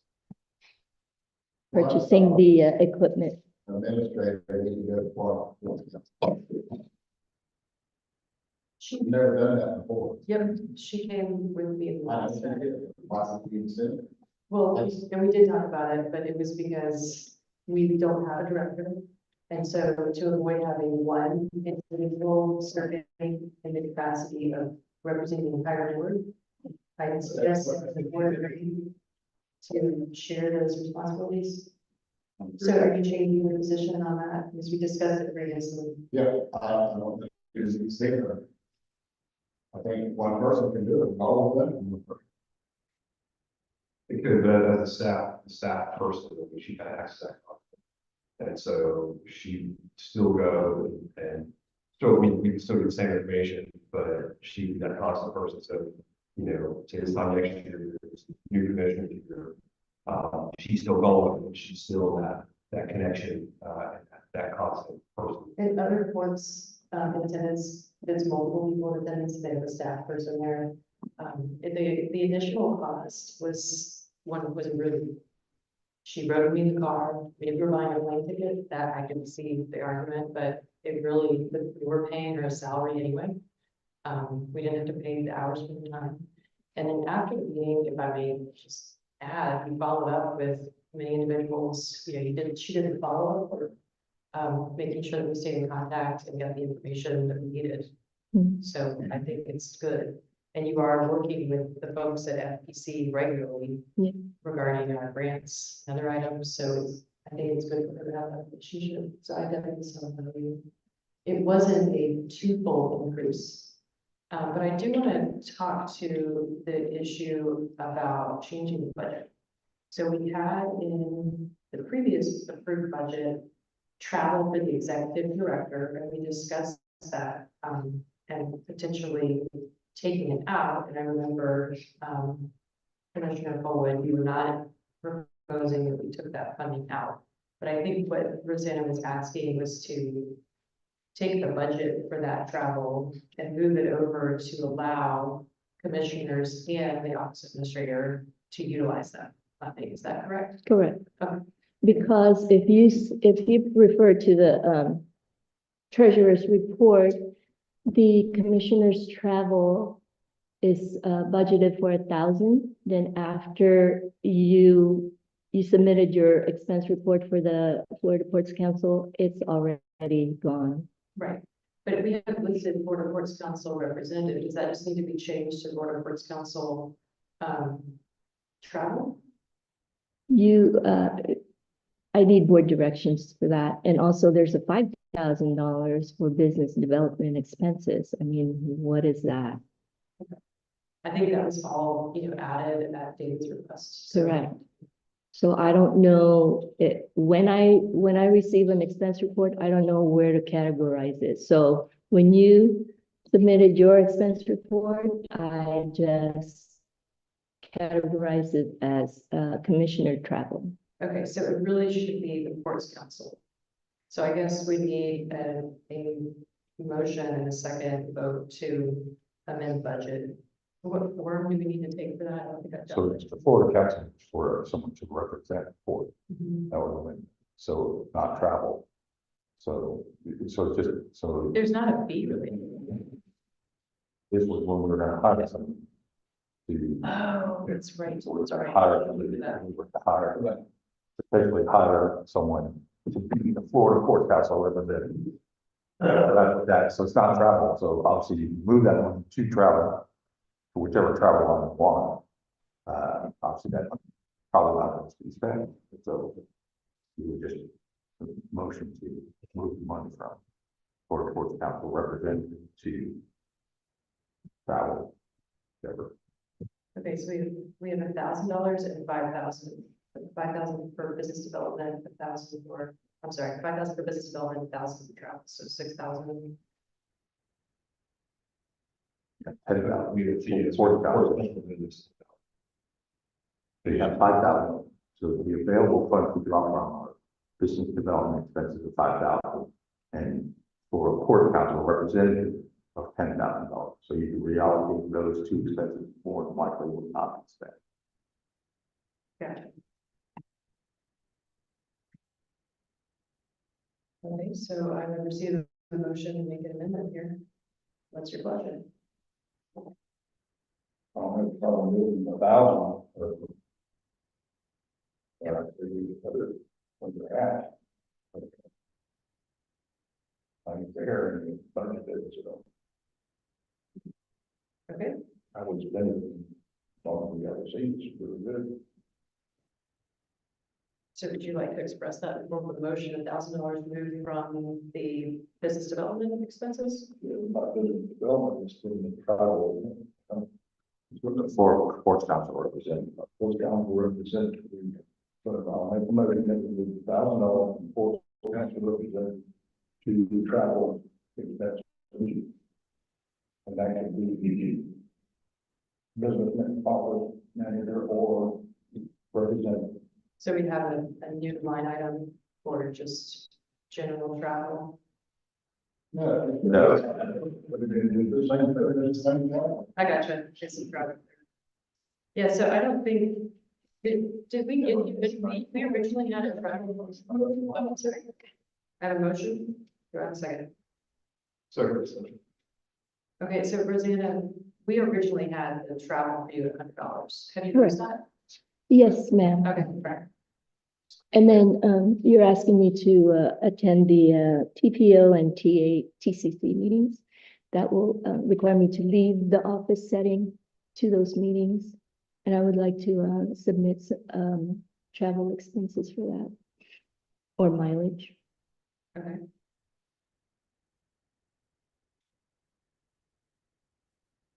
Speaker 1: purchasing the equipment.
Speaker 6: Administrator, need to go for.
Speaker 2: She,
Speaker 6: Never done that before.
Speaker 2: yep, she came with me last time.
Speaker 6: Possibly consider.
Speaker 2: Well, and we did talk about it, but it was because we don't have a director. And so to avoid having one individual serving in the capacity of representing the entire board, I suggest that the board agree to share those responsibilities. So are you changing your position on that? Because we discussed it previously.
Speaker 6: Yeah, I don't think it's safer. I think one person can do it, all of them.
Speaker 3: Because as a staff person, she had access. And so she still go and still, we can still get the same information, but she, that constant person, so, say this time next year, new commissioner here. She's still going, and she's still that connection, that constant person.
Speaker 2: And other boards, in attendance, there's multiple people in attendance, they have a staff person there. The additional cost was really. She rode me in the car, maybe we're buying a plane ticket, that I can see the argument, but we were paying her a salary anyway. We didn't have to pay the hours for the time. And then after the meeting, if I may just add, we followed up with many individuals, she did the follow-up or making sure that we stayed in contact and got the information that we needed.
Speaker 1: Mhm.
Speaker 2: So I think it's good. And you are working with the folks at FPC regularly
Speaker 1: Yeah.
Speaker 2: regarding our grants, and other items. So I think it's good for her to have that relationship. So I definitely saw value. It wasn't a twofold increase. But I do want to talk to the issue about changing the budget. So we had in the previous approved budget, travel for the executive director, and we discussed that, and potentially taking it out, and I remember, Commissioner Colwood, you were not proposing that we took that funding out. But I think what Rosanna was asking was to take the budget for that travel and move it over to allow commissioners and the office administrator to utilize that funding. Is that correct?
Speaker 1: Correct.
Speaker 2: Okay.
Speaker 1: Because if you refer to the treasurer's report, the commissioner's travel is budgeted for 1,000. Then after you submitted your expense report for the Florida Ports Council, it's already gone.
Speaker 2: Right. But if we have listed Florida Ports Council representative, does that just need to be changed to Florida Ports Council travel?
Speaker 1: I need board directions for that. And also there's a $5,000 for business development expenses. I mean, what is that?
Speaker 2: I think that was all, added at David's request. So-
Speaker 1: Correct. So I don't know when I receive an expense report, I don't know where to categorize it. So when you submitted your expense report, I just categorized it as commissioner travel.
Speaker 2: Okay, so it really should be the Ports Council. So I guess we need a motion and a second vote to amend budget. What form do we need to take for that? I don't think I've
Speaker 5: So
Speaker 2: done
Speaker 5: it's the Florida Council for someone to represent for,
Speaker 2: it.
Speaker 5: that would win. So not travel. So it's just, so
Speaker 2: There's not a fee really.
Speaker 5: this was when we were gonna hire someone. To,
Speaker 2: Oh, that's right.
Speaker 5: so we're gonna
Speaker 2: Sorry.
Speaker 5: hire somebody, we were to hire, potentially hire someone to be the Florida Ports Council representative. So it's not travel, so obviously you move that one to travel, to whichever travel line you want. Obviously that probably not to be spent, so you would just motion to move the money from Florida Ports Council representative to travel, whatever.
Speaker 2: Okay, so we have $1,000 and 5,000. 5,000 for business development, 1,000 for, I'm sorry, 5,000 for business development, 1,000 for travel, so 6,000.
Speaker 5: Heading out, we would see it's 40,000. So you have 5,000, so the available funds to draw from are business development expenses of 5,000. And for a Port Council representative of $10,000. So you can reallocate those two expenses more than likely will not be spent.
Speaker 2: Gotcha. Okay, so I would receive a motion and make an amendment here. What's your pleasure?
Speaker 4: I'll have trouble moving 1,000. When you're at. I'm there and budget is,
Speaker 2: Okay,
Speaker 4: I was spending all the other seats, really good.
Speaker 2: so would you like to express that in form of a motion, $1,000 moved from the business development expenses?
Speaker 4: My business development is in the travel.
Speaker 5: For Ports Council representative.
Speaker 4: Those council representative. But I'll make a motion that we move $1,000 from Port Council representative to the travel expense. And that can be the business office manager or representative.
Speaker 2: So we have a new line item for just general travel.
Speaker 4: No.
Speaker 5: No.
Speaker 4: But we're gonna do the same thing, the same time.
Speaker 2: I gotcha. It's in travel. Yeah, so I don't think, did we get, we originally had a travel. Oh, I'm sorry. I have a motion. Do I have a second?
Speaker 4: Service.
Speaker 2: Okay, so Rosanna, we originally had the travel fee of $100. Have you used that?
Speaker 1: Yes, ma'am.
Speaker 2: Okay, right.
Speaker 1: And then you're asking me to attend the TPO and TCC meetings. That will require me to leave the office setting to those meetings. And I would like to submit travel expenses for that or mileage.
Speaker 2: Okay.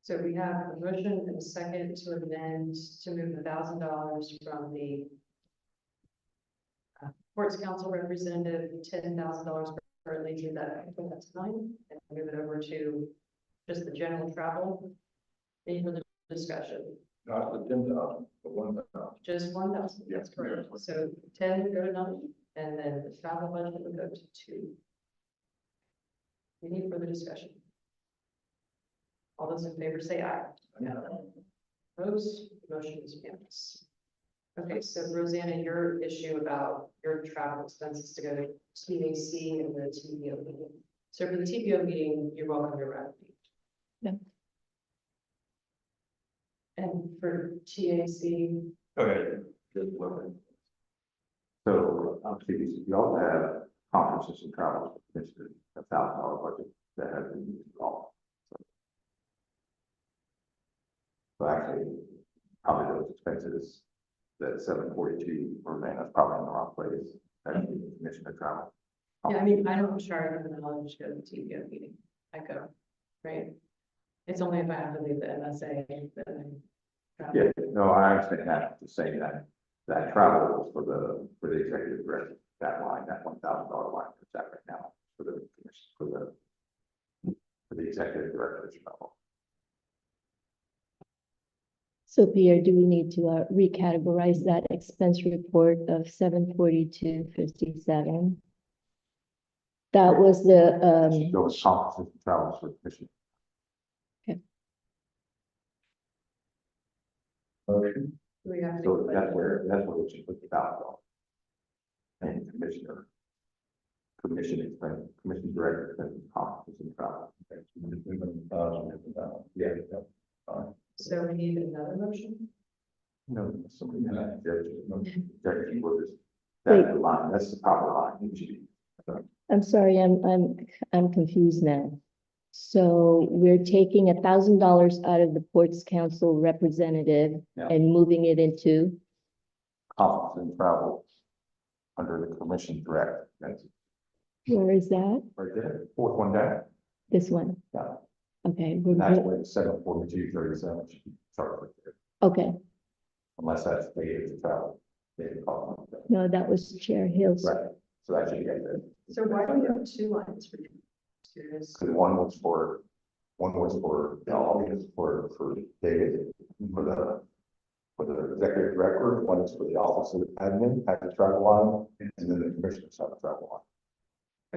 Speaker 2: So we have a motion and a second to amend to move $1,000 from the Ports Council representative, $10,000 currently do that, I think that's fine, and move it over to just the general travel. Any further discussion?
Speaker 6: Not the 10,000, but 1,000.
Speaker 2: Just 1,000, that's correct. So 10 would go to 9, and then the travel budget would go to 2. Any further discussion? All those in favor say aye. Opposed, motion is unanimous. Okay, so Rosanna, your issue about your travel expenses to go to TAC and the TPO meeting. So for the TPO meeting, you're welcome to run.
Speaker 1: Yeah.
Speaker 2: And for TAC,
Speaker 5: Okay. Just one minute. So, obviously, you also have conferences and travels, it's a $1,000 budget that has been used all. So actually, probably those expenses, that 742, or man, that's probably in the wrong place, that's the commission of travel.
Speaker 2: yeah, I mean, I don't charge them the knowledge to go to the TPO meeting. I go, right? It's only if I have to leave the MSA that I travel.
Speaker 5: Yeah, no, I understand that, just saying that, that travel is for the executive director, that line, that $1,000 line, is that right now, for the commission, for the executive director's travel.
Speaker 1: So Pierre, do we need to recategorize that expense report of 742.57? That was the,
Speaker 5: Those conferences and travels for the commission.
Speaker 6: Motion.
Speaker 2: Do we have to?
Speaker 5: So that's where we should put the $1,000. And commissioner. Commission expense, commission director, expenses, conferences and travel. Yeah.
Speaker 2: So we need another motion?
Speaker 5: No, somebody, judge, will just, that's the line, that's the proper line, usually.
Speaker 1: I'm sorry, I'm confused now. So we're taking $1,000 out of the Ports Council representative
Speaker 5: Yeah.
Speaker 1: and moving it into,
Speaker 5: Conference and travel. Under the commission director, that's
Speaker 1: where is that?
Speaker 5: right there, fourth one down.
Speaker 1: This one?
Speaker 5: Yeah.
Speaker 1: Okay,
Speaker 5: That's where 742.37 should be charged right there,
Speaker 1: okay,
Speaker 5: unless that's paid as travel. They call it.
Speaker 1: no, that was Chair Hill's.
Speaker 5: Right, so that should get there.
Speaker 2: So why do we have 2 lines for you? Curious.
Speaker 5: Because one was for, David, for the executive director, one is for the office of admin, has a travel line, and then the commissioners have a travel line.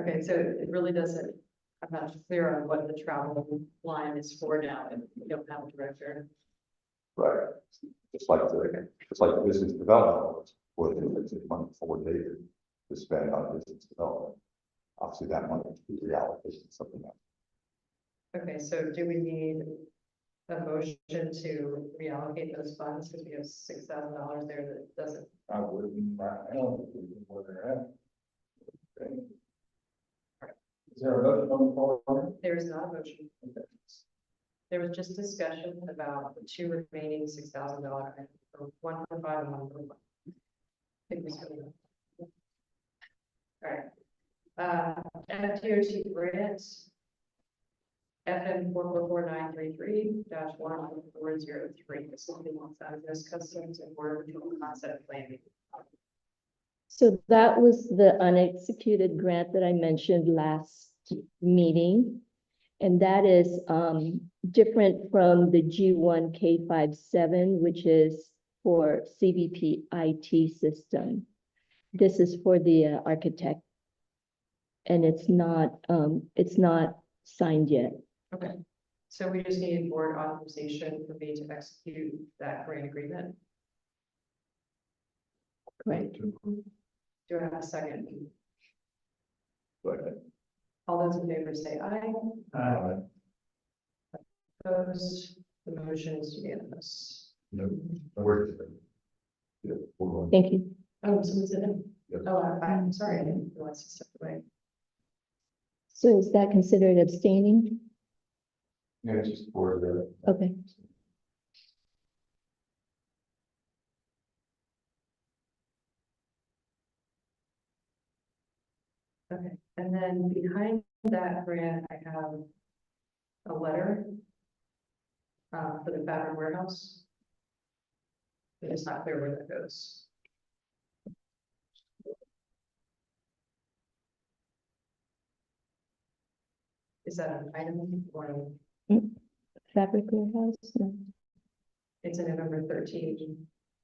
Speaker 2: Okay, so it really doesn't, I'm not clear on what the travel line is for now, and we don't have a director.
Speaker 5: Right. Just like the business development, was it's money for David to spend on business development. Obviously, that money is reallocated to something else.
Speaker 2: Okay, so do we need a motion to reallocate those funds, because we have $6,000 there that doesn't,
Speaker 6: I wouldn't, right now, where they're at. Okay. Is there a motion on the floor?
Speaker 2: there is not a motion. There was just discussion about the 2 remaining $6,000 items, for 1.5 and 1.1. I think we still have. All right. FDOT grants. FM 4444933-11403, facility Los Customs and Border Patrol concept planning.
Speaker 1: So that was the unexecuted grant that I mentioned last meeting. And that is different from the G1 K57, which is for CBP IT system. This is for the architect. And it's not signed yet.
Speaker 2: Okay, so we just need board authorization for me to execute that grant agreement.
Speaker 1: Right.
Speaker 2: Do I have a second?
Speaker 5: Go ahead.
Speaker 2: All those in favor say aye. Opposed, the motion is unanimous.
Speaker 6: No, where's it?
Speaker 5: Yeah, hold on.
Speaker 1: Thank you.
Speaker 2: Oh, someone's in it.
Speaker 6: Yes.
Speaker 2: Oh, I'm sorry, I didn't realize he stepped away.
Speaker 1: So is that considered abstaining?
Speaker 5: Yeah, it's just for the.
Speaker 1: Okay.
Speaker 2: Okay, and then behind that grant, I have a letter for the fabric warehouse. It's not clear where that goes. Is that an item or
Speaker 1: Fabric warehouse, no.
Speaker 2: it's a November 13th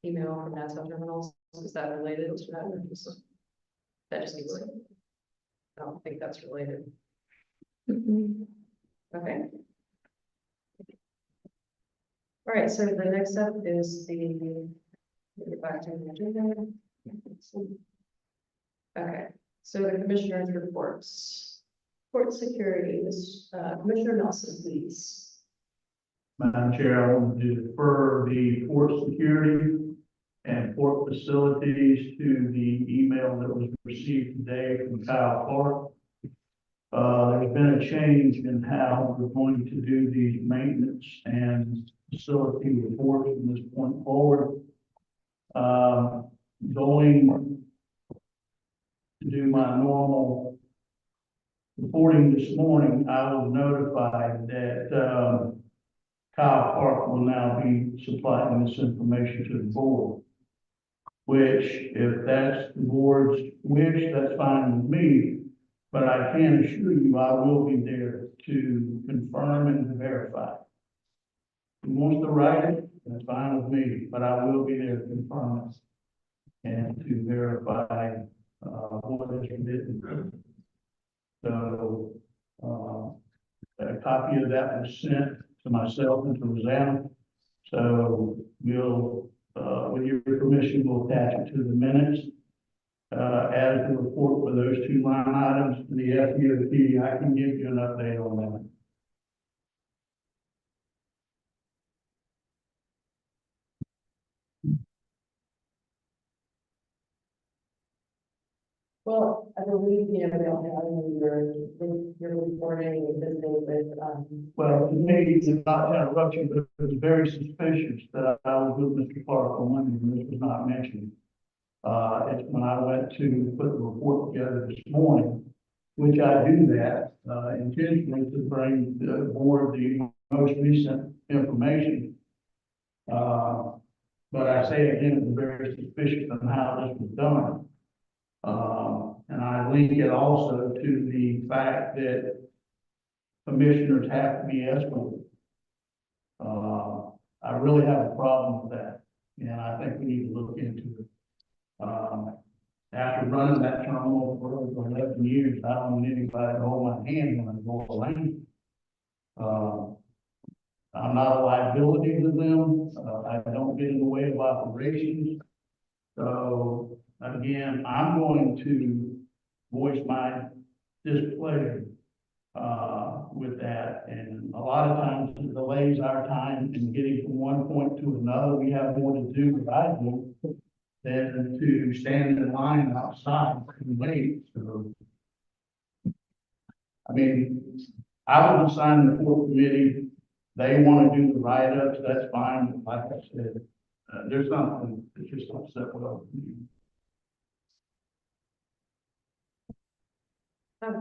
Speaker 2: email from Nassau Terminals? Is that related to that? Or that just needs to, I don't think that's related.
Speaker 1: Mm-mm.
Speaker 2: Okay. All right, so the next step is the, get back to the agenda. Okay, so the commissioners' reports. Port security, Commissioner Nelson, please.
Speaker 4: Madam Chair, I want to defer the port security and port facilities to the email that was received today from Kyle Clark. There's been a change in how we're going to do the maintenance and facility reports from this point forward. Going to do my normal reporting this morning, I was notified that, Kyle Clark will now be supplying this information to the board. Which, if that's the board's wish, that's fine with me. But I can assure you, I will be there to confirm and to verify. If he wants to write it, that's fine with me, but I will be there to confirm it and to verify, what is written. So, a copy of that was sent to myself and to Rosanna. So we'll, with your permission, we'll attach it to the minutes. As the report for those two line items, the FUP, I can give you an update on that.
Speaker 2: Well, I believe, we don't have your reporting and visiting with,
Speaker 4: Well, to me, it's not interruption, but it was very suspicious that I was with Mr. Clark on Monday, and this was not mentioned. It's when I went to put the report together this morning, which I do that, intentionally to bring the board the most recent information. But I say again, it was very suspicious on how this was done. And I link it also to the fact that commissioners have to be escorted. I really have a problem with that, and I think we need to look into it. After running that terminal for over 11 years, I don't need anybody to hold my hand when I go lane. I'm not a liability to them. I don't get in the way of operations. So again, I'm going to voice my displeasure with that. And a lot of times it delays our time in getting from one point to another. We have more to do what I do than to stand in line outside and wait. So, I mean, I was assigned the port committee. They want to do the write-ups, that's fine. But like I said, there's something that just don't sit well with me.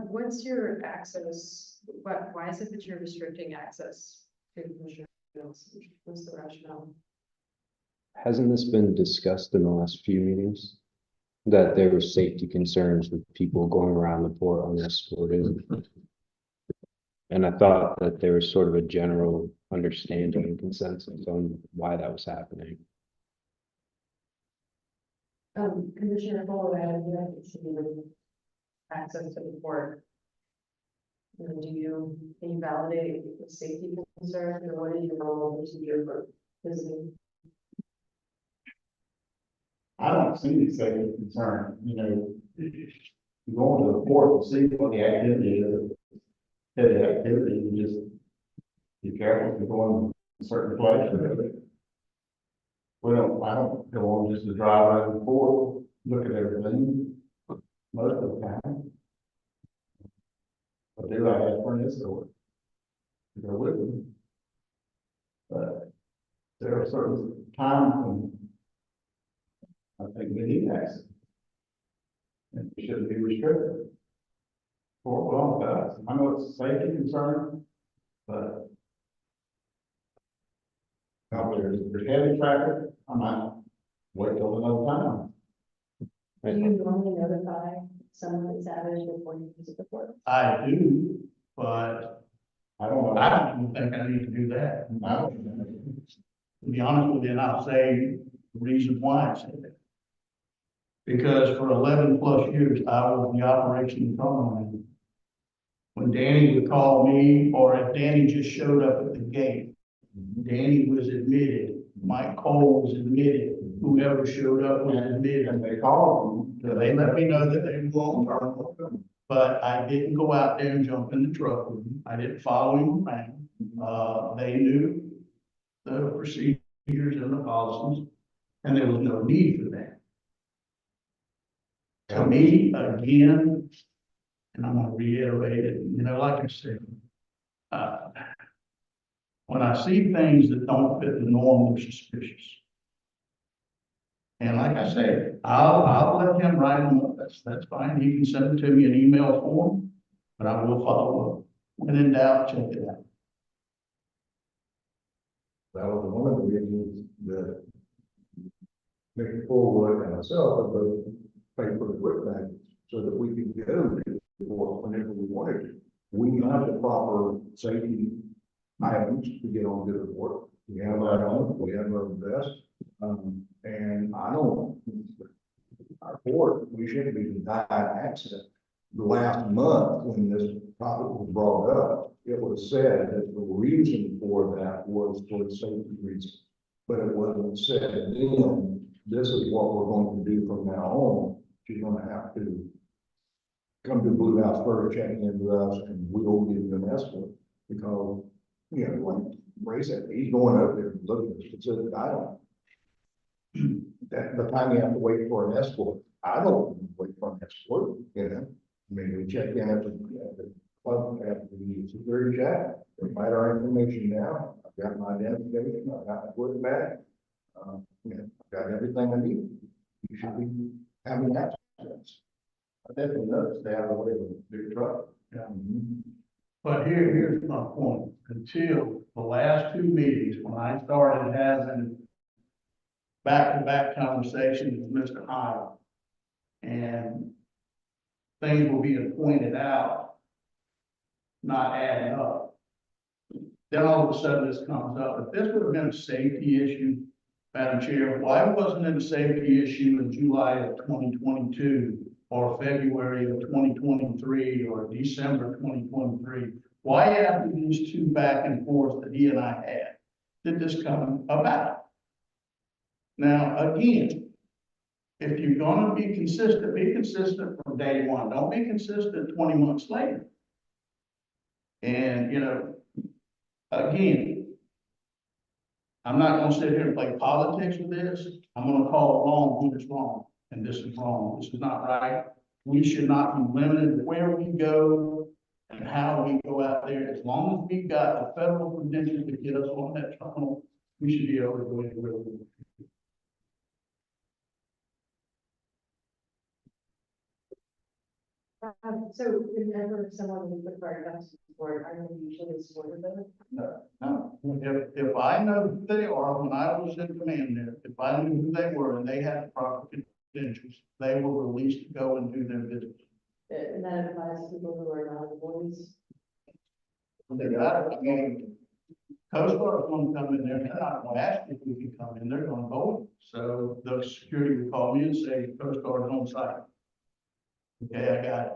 Speaker 2: what's your access, why is it that you're restricting access to Commissioner Nelson? What's the rationale?
Speaker 7: Hasn't this been discussed in the last few meetings? That there were safety concerns with people going around the port unescorted. And I thought that there was sort of a general understanding and consensus on why that was happening.
Speaker 2: Commissioner Fuller, you should be with access to the port. And can you validate the safety concern, or what is your role procedure for visiting?
Speaker 6: I don't see the safety concern, you know, going to the port to see what the activity is. The activity, you just be careful if you're going to certain places. I don't go on just to drive around the port, look at everything most of the time. But do I have for an escort to go with me? But there are certain times when I think we need access. And it shouldn't be restricted. For a long time, I know it's a safety concern, but now there's heavy traffic, I might wait till another time.
Speaker 2: Do you normally notify someone that's out before you visit the port?
Speaker 4: I do, but
Speaker 6: I don't know.
Speaker 4: I don't even think I need to do that.
Speaker 6: I don't.
Speaker 4: To be honest with you, and I'll say the reason why I said that. Because for 11+ years, I was the operation control manager. When Danny would call me, or if Danny just showed up at the gate, Danny was admitted, Mike Cole was admitted, whoever showed up was admitted.
Speaker 6: And they called you.
Speaker 4: They let me know that they were on, but I didn't go out there and jump in the truck with him. I didn't follow him around. They knew the procedures and the policies, and there was no need for that. To me, again, and I'm gonna reiterate it, like I said, when I see things that don't fit the norm, they're suspicious. And like I said, I'll let him write them up, that's fine, he can send it to me in email form, but I will follow up. When in doubt, check it out.
Speaker 6: That was one of the reasons that Mr. Forward and myself have both paid for the equipment so that we could go to work whenever we wanted to. We have the proper safety items to get on good work. We have our own, we have our best. And I don't, our board, we shouldn't be denied access. The last month, when this topic was brought up, it was said that the reason for that was for the safety reasons. But it wasn't said then, this is what we're going to do from now on. She's gonna have to come to Blue House first, check in with us, and we'll give you an escort. Because, like Ray said, he's going up there and looking at specific items. That the time you have to wait for an escort, I don't wait for an escort, I mean, we check in at the club, at the security check, we write our information down, I've got my identification, I've got my equipment bag. I've got everything I need. You should be having access. I definitely noticed they have a way with a big truck.
Speaker 4: Yeah. But here's my point, until the last two meetings, when I started having back-to-back conversations with Mr. Hyle, and things were being pointed out, not adding up. Then all of a sudden this comes up, if this would have been a safety issue, Madam Chair, why wasn't it a safety issue in July of 2022, or February of 2023, or December 2023? Why after these two back and forth that he and I had, did this come about? Now, again, if you're gonna be consistent from day one. Don't be consistent 20 months later. And, again, I'm not gonna sit here and play politics with this. I'm gonna call it wrong when it's wrong, and this is wrong. This is not right. We should not be limited where we go and how we go out there. As long as we've got the federal credentials to get us on that terminal, we should be able to go anywhere we want.
Speaker 2: So whenever someone would require us to support, are you usually supportive of it?
Speaker 4: No, if I know who they are, when I was in command there, if I knew who they were and they had the proper credentials, they were released to go and do their business.
Speaker 2: And that applies to people who are not employees.
Speaker 4: They got it. I mean, Coast Guard is going to come in there, they're not going to ask if we can come in, they're going to go. So the security would call me and say, Coast Guard is on site. Okay, I got it.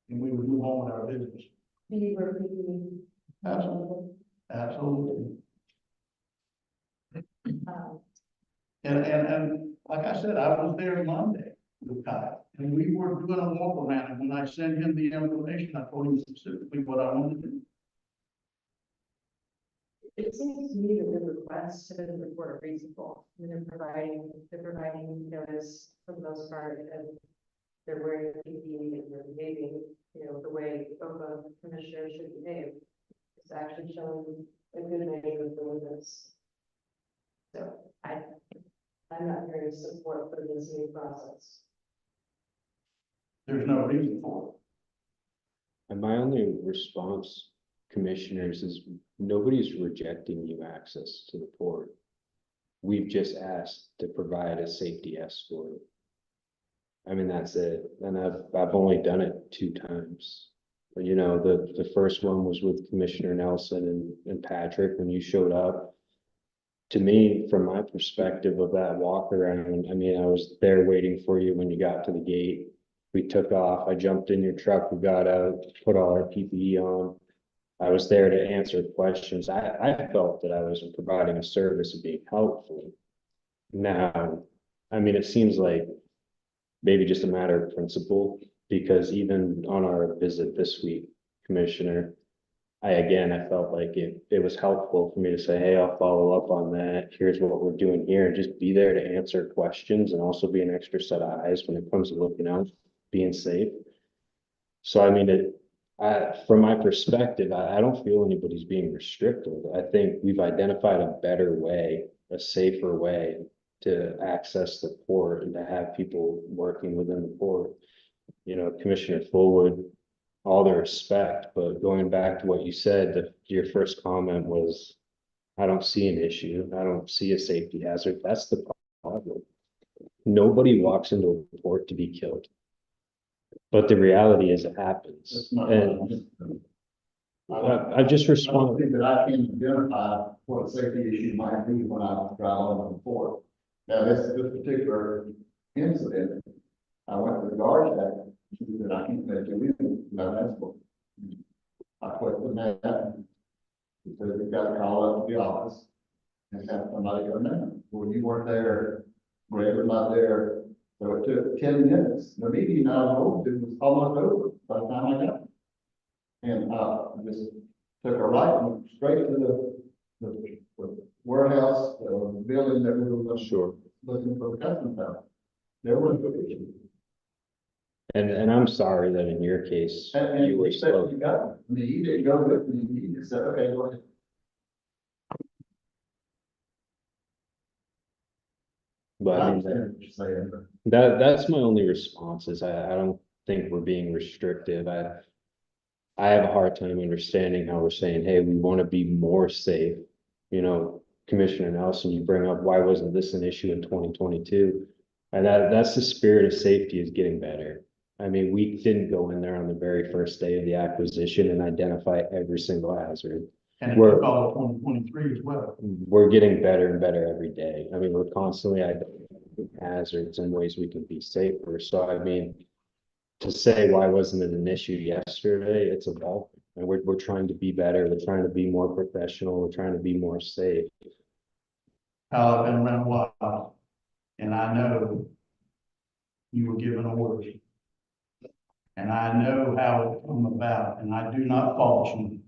Speaker 4: And we would move on with our business.
Speaker 2: Do you work with me?
Speaker 4: Absolutely. Absolutely.
Speaker 2: Um,
Speaker 4: And like I said, I was there Monday with Kyle, and we were doing a walk around, and when I sent him the information, I told him specifically what I wanted to do.
Speaker 2: It seems to me that the request to the report are reasonable, and they're providing notice for the most part, and they're wearing PPE and they're behaving, the way OPA commissioners should behave. It's actually showing a good measure of diligence. So I'm not very support for this new process.
Speaker 4: There's no reason for it.
Speaker 7: And my only response, commissioners, is nobody's rejecting you access to the port. We've just asked to provide a safety escort. I mean, that's it. And I've only done it 2 times. You know, the first one was with Commissioner Nelson and Patrick when you showed up. To me, from my perspective of that walk around, I mean, I was there waiting for you when you got to the gate. We took off, I jumped in your truck, we got out, put all our PPE on. I was there to answer questions. I felt that I was providing a service and being helpful. Now, I mean, it seems like maybe just a matter of principle, because even on our visit this week, Commissioner, I felt like it was helpful for me to say, hey, I'll follow up on that. Here's what we're doing here, and just be there to answer questions and also be an extra set of eyes when it comes to looking out, being safe. So I mean, from my perspective, I don't feel anybody's being restricted. I think we've identified a better way, a safer way to access the port and to have people working within the port. You know, Commissioner Fullwood, all the respect, but going back to what you said, your first comment was, I don't see an issue. I don't see a safety hazard. That's the problem. Nobody walks into a port to be killed. But the reality is it happens.
Speaker 6: That's not.
Speaker 7: And I just
Speaker 6: I don't
Speaker 7: respond.
Speaker 6: think that I can identify what a safety issue might be when I drive on the port. Now, this particular incident, I went to the guard shack, she said, I can't let you in, no, that's what. I questioned that, because we got to call up the office and have somebody go down. Well, you weren't there, Greg was not there, so it took 10 minutes. The meeting I was over to was almost over by the time I got there. And just took a right and went straight to the warehouse, the building that we were
Speaker 7: Sure.
Speaker 6: looking for the customs house. There was no issue.
Speaker 7: And I'm sorry that in your case,
Speaker 6: And
Speaker 7: you were
Speaker 6: he said,
Speaker 7: slow.
Speaker 6: you got it. I mean, he didn't go with me, he just said, okay, go ahead.
Speaker 7: But
Speaker 6: I
Speaker 7: I mean,
Speaker 6: understand what you're saying, but
Speaker 7: that's my only response is I don't think we're being restrictive. I have a hard time understanding how we're saying, hey, we want to be more safe. You know, Commissioner Nelson, you bring up, why wasn't this an issue in 2022? And that's the spirit of safety is getting better. I mean, we didn't go in there on the very first day of the acquisition and identify every single hazard.
Speaker 4: And it
Speaker 7: We're-
Speaker 4: took all of 2023 as well.
Speaker 7: We're getting better and better every day. I mean, we're constantly identifying hazards and ways we can be safer. So I mean, to say why wasn't it an issue yesterday, it's evolving. And we're trying to be better. We're trying to be more professional. We're trying to be more safe.
Speaker 4: Kyle, I've been around a while, and I know you were given orders. And I know how it come about, and I do not fault you.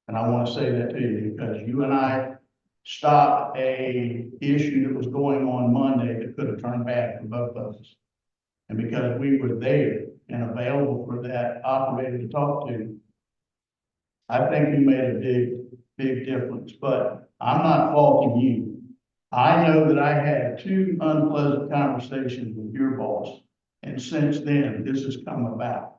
Speaker 4: And I want to say that to you, because you and I stopped a issue that was going on Monday that could have turned bad for both of us. And because we were there and available for that operator to talk to, I think you made a big difference, but I'm not faulting you. I know that I had 2 unpleasant conversations with your boss, and since then, this has come about.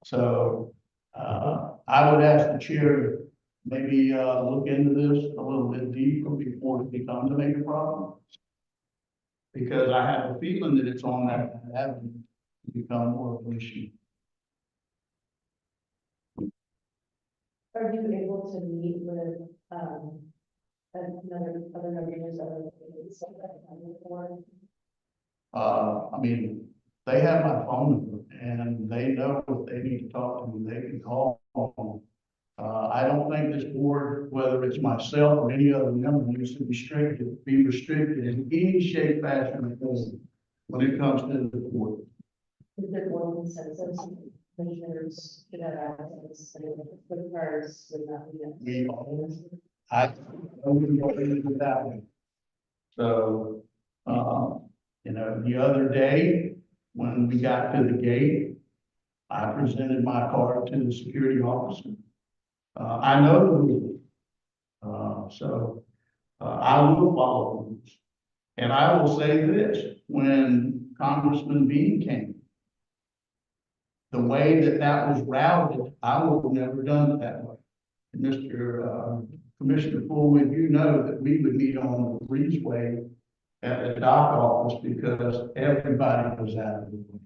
Speaker 4: So, I would ask the chair to maybe, look into this a little bit deeper before it becomes a major problem. Because I have a feeling that it's on that avenue to become more of an issue.
Speaker 2: Are you able to meet with, other members of the board?
Speaker 4: I mean, they have my phone number and they know if they need to talk to me, they can call. I don't think this board, whether it's myself or any other member, needs to be restricted in any shape, fashion, or form when it comes to the board.
Speaker 2: Is there one consensus, commissioners should have access, with cars, would not be.
Speaker 4: I wouldn't go into that one. So, you know, the other day, when we got to the gate, I presented my card to the security officer. I know the rules. I will follow the rules. And I will say this, when Congressman Bean came, the way that was routed, I would have never done it that way. And Mr. Commissioner Fullwood, you know that we would meet on the breezeway at the dock office because everybody was out of the way.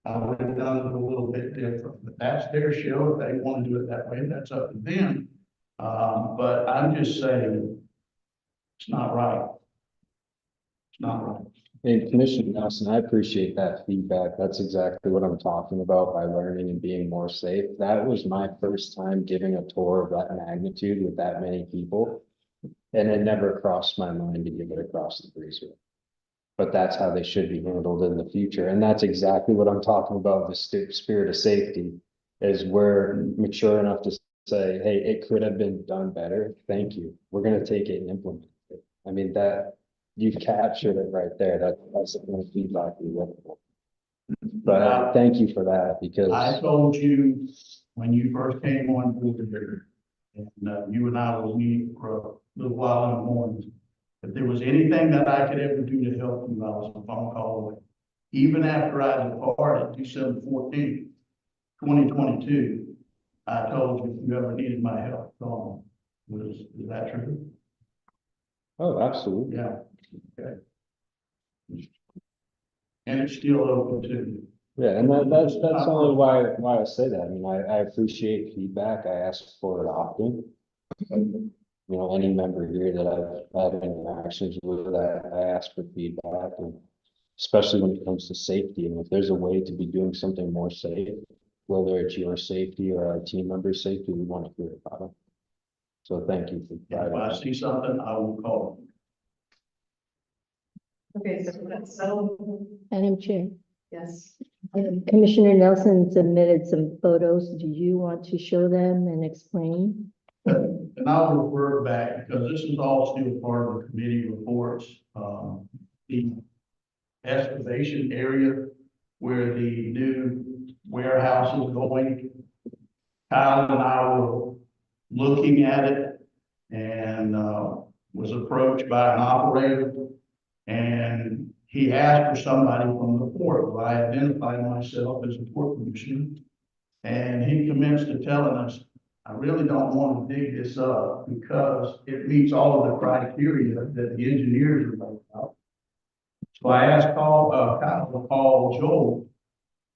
Speaker 4: I would have done it a little bit different, but that's their show. If they want to do it that way, that's up to them. But I'm just saying, it's not right. It's not right.
Speaker 7: And Commissioner Nelson, I appreciate that feedback. That's exactly what I'm talking about by learning and being more safe. That was my first time giving a tour of that magnitude with that many people. And it never crossed my mind to give it across the breezeway. But that's how they should be handled in the future. And that's exactly what I'm talking about, the spirit of safety. Is we're mature enough to say, hey, it could have been done better. Thank you. We're gonna take it and implement it. I mean, that, you've captured it right there. That's the kind of feedback we look for. But thank you for that,
Speaker 4: I
Speaker 7: because,
Speaker 4: told you when you first came on board here, and you and I will meet for a little while in the morning. If there was anything that I could ever do to help you, I was a phone call away. Even after I departed December 14th, 2022, I told you if you ever needed my help, call me. Is that true?
Speaker 7: oh, absolutely.
Speaker 4: Yeah. Okay. And it's still open to you.
Speaker 7: Yeah, and that's only why I say that. I mean, I appreciate feedback. I ask for it often. You know, any member here that I've had interactions with, I ask for feedback, and especially when it comes to safety. And if there's a way to be doing something more safe, whether it's your safety or our team member's safety, we want to hear about it. So thank you for
Speaker 4: If
Speaker 7: providing
Speaker 4: I
Speaker 7: that.
Speaker 4: see something, I will call you.
Speaker 2: Okay, so that's settled.
Speaker 1: Madam Chair,
Speaker 2: Yes.
Speaker 1: Commissioner Nelson submitted some photos. Do you want to show them and explain?
Speaker 4: And I'll refer back because this is all still part of the committee reports. The excavation area where the new warehouse is going. Kyle and I were looking at it and, was approached by an operator. And he asked for somebody from the port. Well, I identified myself as a port commissioner. And he commenced to telling us, I really don't want to dig this up because it meets all of the criteria that the engineers are laid out. So I asked Kyle to call Joel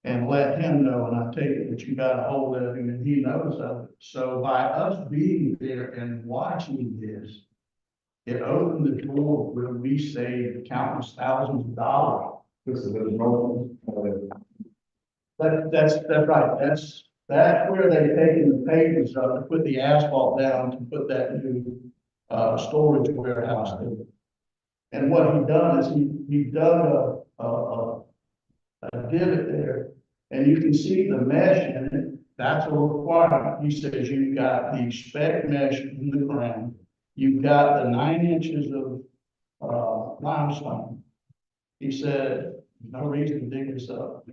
Speaker 4: and let him know, and I take it that you got a hold of him and he knows of it. So by us being there and watching this, it opened the door where we saved countless thousands of dollars.
Speaker 6: This is the normal,
Speaker 4: That's right, that's where they've taken the pavers up to put the asphalt down to put that new, storage warehouse there. And what he done is he dug a divot there, and you can see the mesh in it. That's a requirement. He says you've got the spec mesh in the ground. You've got the 9 inches of, limestone. He said, there's no reason to dig this up.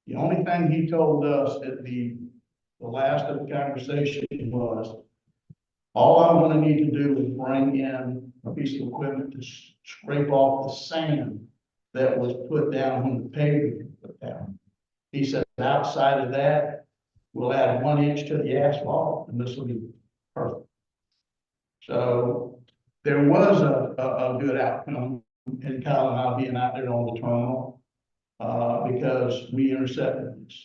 Speaker 4: The only thing he told us at the last of the conversation was, all I'm gonna need to do is bring in a piece of equipment to scrape off the sand that was put down when the pavement was put down. He said, outside of that, we'll add 1 inch to the asphalt and this will be perfect. So there was a good outcome in Kyle and I being out there on the terminal, because we intercepted this.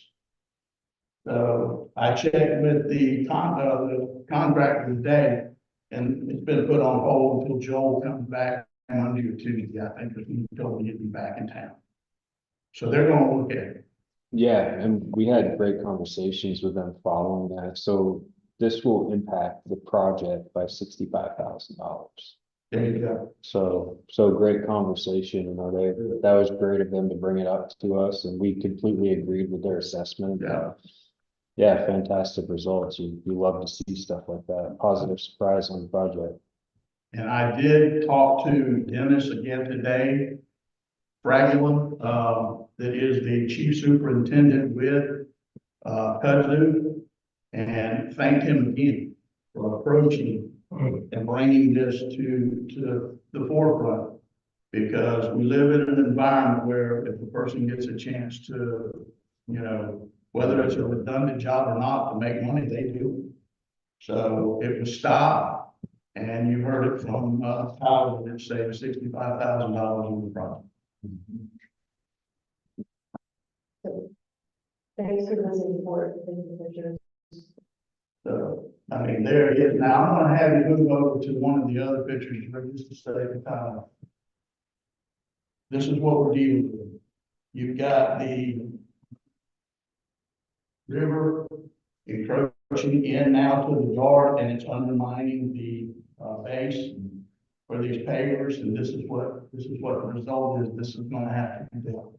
Speaker 4: So I checked with the contractor today, and it's been put on hold until Joel comes back Monday or Tuesday, I think, because he told me he'd be back in town. So they're gonna look at it.
Speaker 7: Yeah, and we had great conversations with them following that. So this will impact the project by $65,000.
Speaker 4: There you go.
Speaker 7: So great conversation, you know, that was great of them to bring it up to us, and we completely agreed with their assessment.
Speaker 4: Yeah.
Speaker 7: Yeah, fantastic results. You love to see stuff like that. Positive surprise on the project.
Speaker 4: And I did talk to Dennis again today, Fragula, that is the chief superintendent with, Kudzu, and thanked him again for approaching and bringing this to the forefront. Because we live in an environment where if a person gets a chance to, you know, whether it's a redundant job or not, to make money, they do. So it was stopped, and you heard it from, Tyler, that it saved $65,000 on the project.
Speaker 2: Thanks for listening for Commissioner.
Speaker 4: So, I mean, there it is. Now, I'm gonna have you move over to one of the other pictures for just to save the time. This is what we're dealing with. You've got the river encroaching in now to the yard, and it's undermining the, base for these pavers, and this is what the result is. This is gonna have to be done.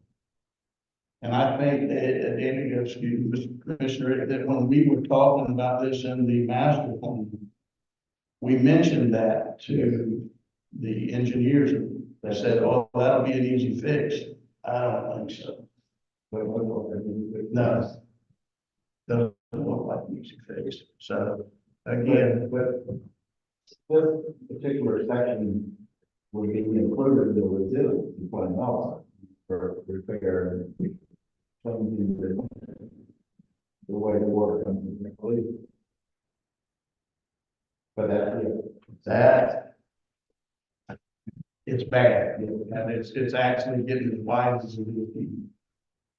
Speaker 4: And I think that, and excuse me, Mr. Commissioner, that when we were talking about this in the master plan, we mentioned that to the engineers. They said, oh, that'll be an easy fix. I don't think so. No. Doesn't look like an easy fix. So again,
Speaker 6: But this particular section would be included in the resiliency plan also for repair and changing the way the water comes in, I believe. But
Speaker 4: that it's bad, and it's actually getting as wide as it is.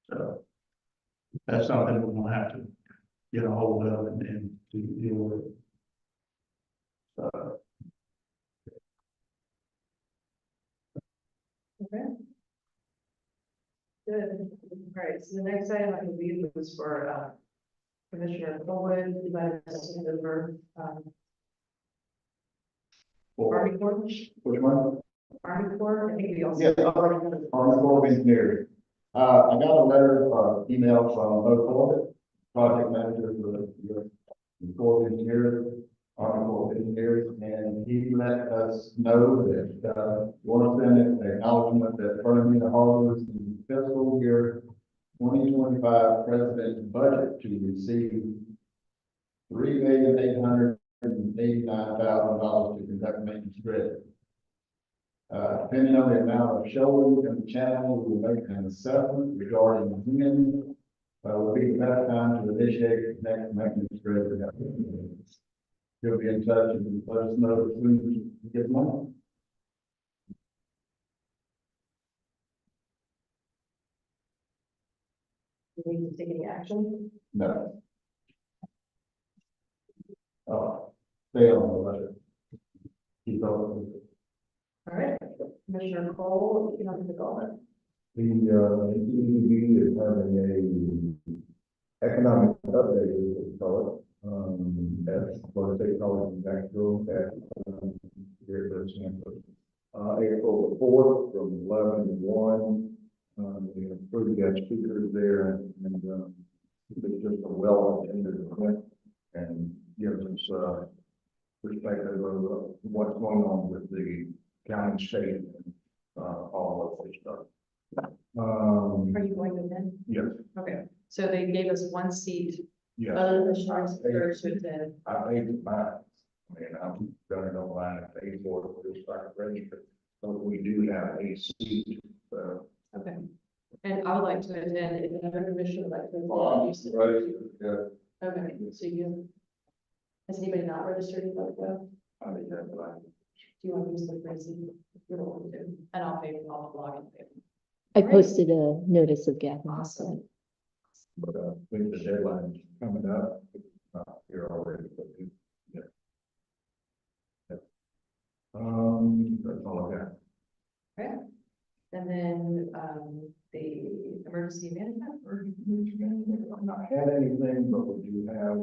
Speaker 4: So that's something we're gonna have to get a hold of and to deal with. So,
Speaker 2: Okay. Good. All right, so the next item I believe was for, Commissioner Colwood, you might have seen over, Army Corps.
Speaker 6: which one?
Speaker 2: Army Corps, I think we also.
Speaker 6: Yeah, Army Corps of Engineers. I got a letter, email from Bo Corbett, project manager for the Corps of Engineers, Army Corps of Engineers, and he let us know that, want to send an acknowledgement that Permian Harbor's fiscal year 2025 president's budget to receive $3,889,000 to conduct maintenance credit. Depending on the amount of shoaling in the channel, we will make an assessment regarding when will be the best time to initiate the next maintenance credit. He'll be in touch and let us know as soon as we get money.
Speaker 2: Do we need to take any action?
Speaker 6: No. Stay on the letter. Keep on.
Speaker 2: All right, Commissioner Cole, you don't have to go on.
Speaker 6: The, EDB is having a economic update, as we call it. That's what they call it in Jacksonville, here at Sanford. April 4th from 11 to 1. We have 30 guest speakers there, and it's just a well-attended event and gives us, perspective of what's going on with the county, state, and, all of this stuff.
Speaker 2: Are you going to then?
Speaker 6: Yes,
Speaker 2: Okay, so they gave us one seat,
Speaker 6: yes.
Speaker 2: other than Sean's third to attend.
Speaker 6: I paid mine. I mean, I'm going online and pay for it, we'll start register. So we do have a seat,
Speaker 2: Okay, and I would like to attend if another commissioner would like to.
Speaker 6: right, yeah,
Speaker 2: Okay, so you, has anybody not registered to go?
Speaker 6: I mean, that's right.
Speaker 2: Do you want to use the free seat? If you're willing to, and I'll pay for all the login.
Speaker 1: I posted a notice of gathering.
Speaker 2: Awesome.
Speaker 6: But, I think the deadline's coming up, here already, but, yeah. Yeah. That's all I got.
Speaker 2: Okay, and then, the emergency management or?
Speaker 6: I've not had anything, but we do have,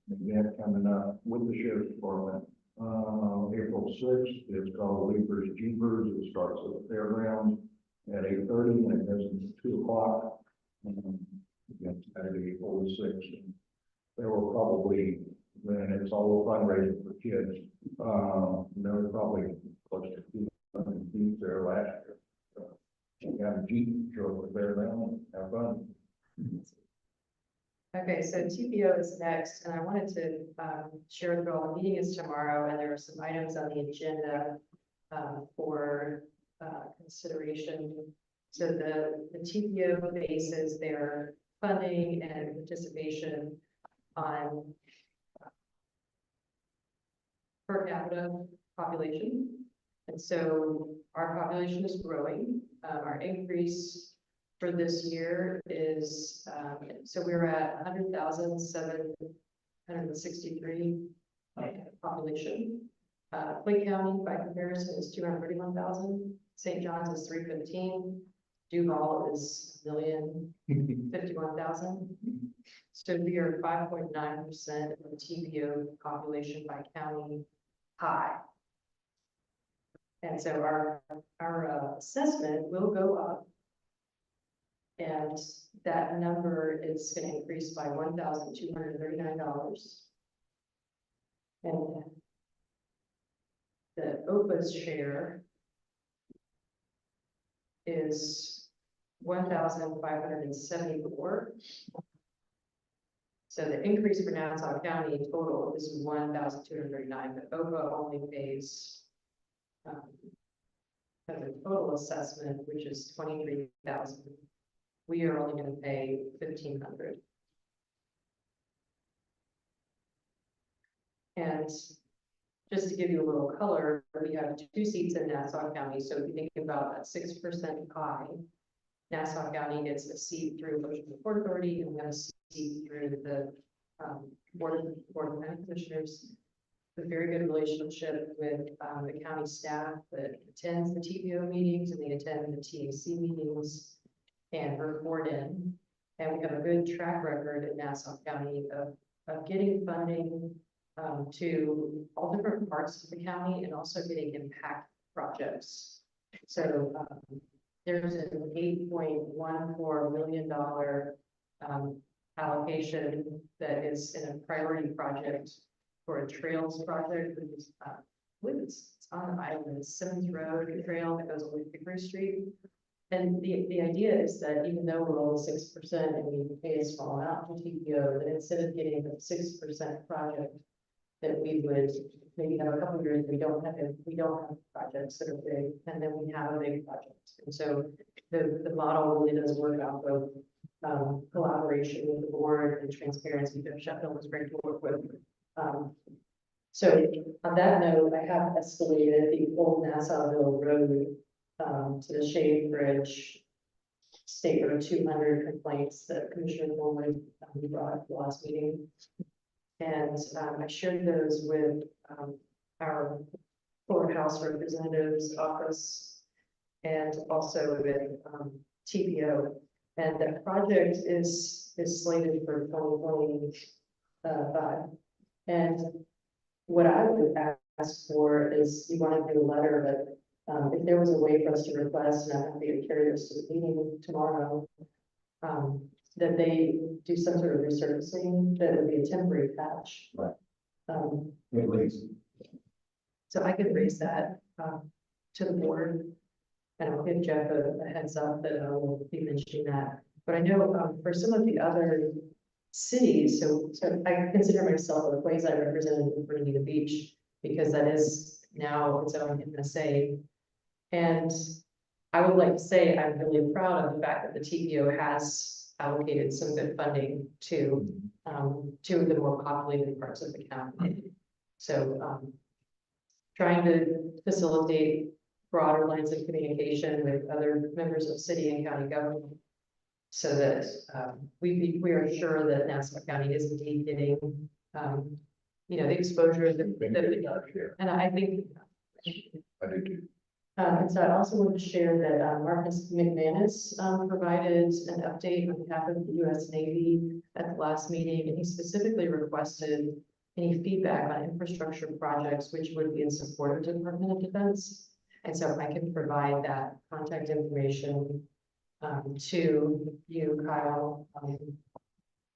Speaker 6: an event coming up with the sheriff's department. April 6th, it's called Leapers Jeepers. It starts at the fairgrounds at 8:30 and it goes until 2 o'clock. Again, Saturday, April 6th. There will probably, when it's all fundraising for kids, there was probably close to 200 people there last year. We got a Jeep, drove the fairground, have fun.
Speaker 2: Okay, so TPO is next, and I wanted to share with you all, the meeting is tomorrow, and there are some items on the agenda for consideration. So the TPO bases their funding and participation on per capita population. And so our population is growing. Our increase for this year is, so we were at 100,763 population. Clay County by comparison is 231,000. St. John's is 315. Duval is 1,051,000. So we are 5.9% of the TPO population by county high. And so our assessment will go up. And that number is going to increase by $1,239. And the OPA's share is 1,574. So the increase for Nassau County in total is 1,239, but OPA only pays as a total assessment, which is 23,000. We are only going to pay 1,500. And just to give you a little color, we have 2 seats in Nassau County. So if you think about that 6% pie, Nassau County gets a seat through Ocean Port Authority and then a seat through the Board of County Commissioners. A very good relationship with the county staff that attends the TPO meetings and they attend the TAC meetings and report in. And we have a good track record in Nassau County of getting funding to all different parts of the county and also getting impact projects. So there's an $8.14 million allocation that is in a priority project for a trails project, which is, I believe it's on the island, Simmons Road Trail that goes over Hickory Street. And the idea is that even though we're only 6% and we pay a small amount to TPO, that instead of getting a 6% project, that we would maybe have a couple of years, we don't have projects that are big, and then we have a big project. And so the model really does work out of collaboration with the board and transparency that Sheffield was great to work with. So on that note, I have escalated the old Nassauville Road to the Shade Bridge State Road 200 complaints that Commissioner Woolman brought at the last meeting. And I shared those with our courthouse representative's office and also with TPO. And that project is slated for 2025. And what I would ask for is, you want to do a letter, but if there was a way for us to request, and I'm happy to carry this to the meeting tomorrow, that they do some sort of resurfacing, that would be a temporary patch.
Speaker 6: Right.
Speaker 2: At
Speaker 6: least.
Speaker 2: So I could raise that to the board, and I'll give Jeff a heads up that I will be mentioning that. But I know for some of the other cities, so I consider myself a quasi representative of Bernalillo Beach because that is now its own MSA. And I would like to say I'm really proud of the fact that the TPO has allocated some good funding to two of the more populated parts of the county. So trying to facilitate broader lines of communication with other members of city and county government so that we are sure that Nassau County is indeed getting the exposure that and I think
Speaker 5: I do too.
Speaker 2: and so I also want to share that Marcus McManus provided an update on behalf of the U.S. Navy at the last meeting, and he specifically requested any feedback on infrastructure projects which would be in support of Department of Defense. And so I can provide that contact information to you, Kyle,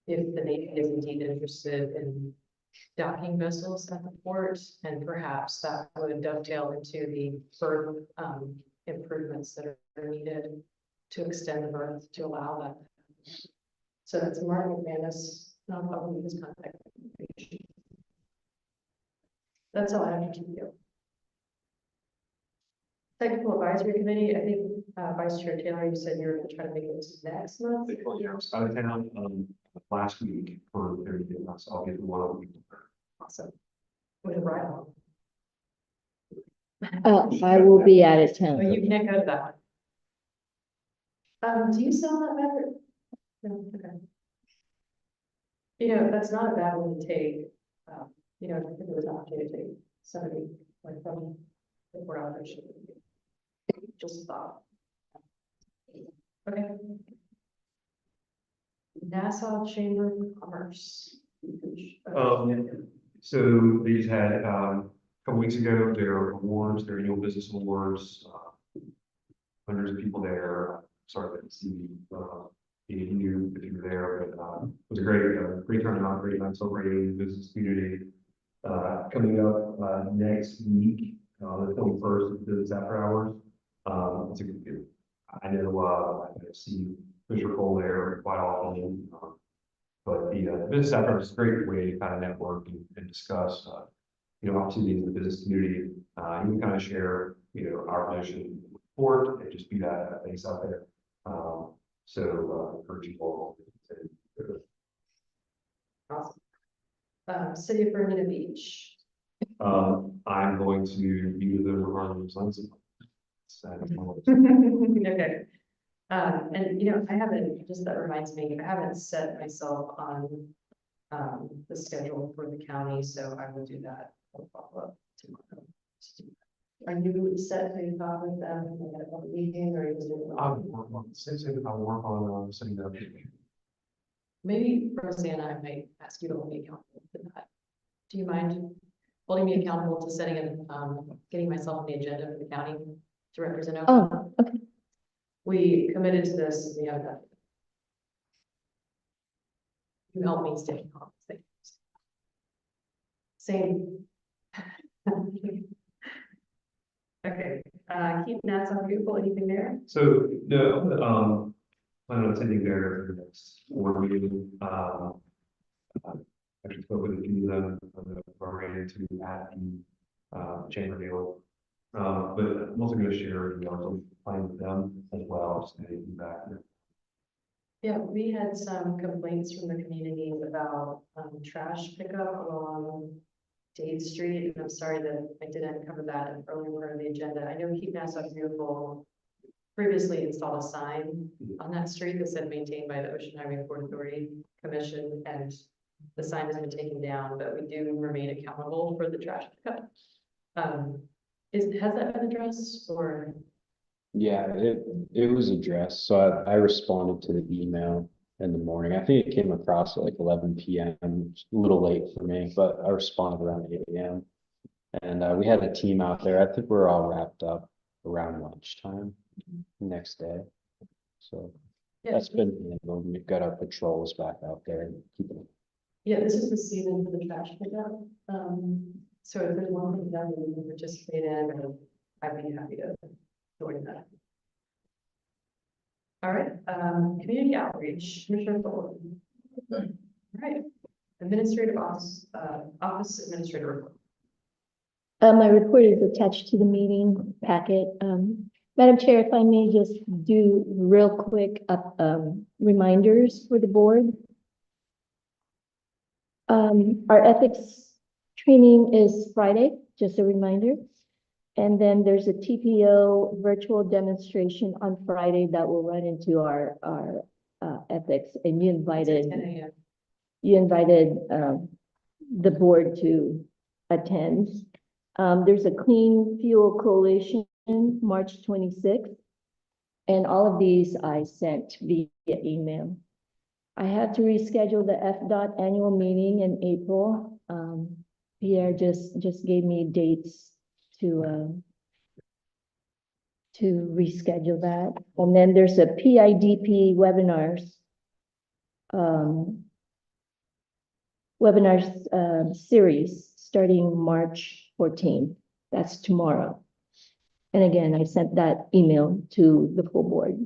Speaker 2: if the Navy is indeed interested in docking vessels at the port, and perhaps that would dovetail into the berth improvements that are needed to extend the berth to allow that. So that's Mark McManus, I'll probably his contact information. That's all I have to do. Technical Advisory Committee, I think Vice Chair Taylor, you said you're trying to make it next month.
Speaker 8: I was out of town last week for everything else. I'll get the one a week.
Speaker 2: Awesome. With a ride on.
Speaker 1: I will be out of
Speaker 2: Oh,
Speaker 1: town.
Speaker 2: you can't go to that Do you sell that battery? No, okay. You know, that's not a bad one to take, you know, if it was an opportunity to take somebody like from the board out there. Just thought. Okay. Nassau Chamber of Commerce.
Speaker 8: So they just had, a couple weeks ago, their awards, their annual business awards, hundreds of people there. Sorry, I didn't see, if you were there, but, it was a great turnout, great night celebrating the business community. Coming up, next week, the 21st, is after hours. It's a good, I know, I see Mr. Cole there quite often. But the business after hours is a great way to kind of network and discuss, opportunities in the business community. You can kind of share, our vision, report, and just be that face out there. So, encourage you all to.
Speaker 2: Awesome. City of Bermuda Beach.
Speaker 8: I'm going to be with them regarding the sunset.
Speaker 2: Okay. And I haven't, just that reminds me, I haven't set myself on the schedule for the county, so I will do that. I'll follow up tomorrow. Are you set to talk with them at a meeting or?
Speaker 8: I'll work on setting up.
Speaker 2: Maybe Rosanna, I might ask you to hold me accountable for that. Do you mind holding me accountable to setting getting myself on the agenda for the county to represent?
Speaker 1: Oh, okay.
Speaker 2: We committed to this, we have that. You help me stay calm. Same. Okay, keep Nassau beautiful, anything there?
Speaker 8: So, no, plan on attending their next board meeting. Actually spoke with a few of them, ran into at the chamber deal. But I'm also going to share, some plan with them as well, just to back.
Speaker 2: Yeah, we had some complaints from the community about trash pickup along Dade Street. And I'm sorry that I didn't cover that in earlier part of the agenda. I know Keep Nassau Beautiful previously installed a sign on that street that said maintained by the Ocean Highway Port Authority Commission, and the sign has been taken down, but we do remain accountable for the trash pickup. Has that been addressed or?
Speaker 7: Yeah, it was addressed, so I responded to the email in the morning. I think it came across at like 11 p.m. It's a little late for me, but I responded around 8 a.m. And we had a team out there. I think we're all wrapped up around lunchtime next day. So
Speaker 2: Yeah,
Speaker 7: that's been handled. We've got our patrols back out there and keeping.
Speaker 2: yeah, this is the season for the trash pickup. So if there's one thing that we can participate in, I'd be happy to join that. All right, community outreach, Commissioner Fuller. All right, administrative office administrator report.
Speaker 1: My report is attached to the meeting packet. Madam Chair, if I may just do real quick reminders for the board. Our ethics training is Friday, just a reminder. And then there's a TPO virtual demonstration on Friday that will run into our ethics, and you invited the board to attend. There's a Clean Fuel Coalition, March 26th. And all of these I sent via email. I have to reschedule the FDOT annual meeting in April. Pierre just gave me dates to reschedule that. And then there's a PIDP webinars series starting March 14th. That's tomorrow. And again, I sent that email to the full board.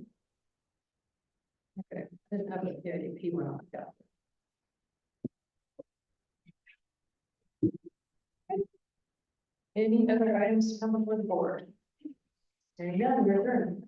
Speaker 2: Okay, I didn't have a PIDP one on that. Any other items to come before the board? There you go, you're adjourned.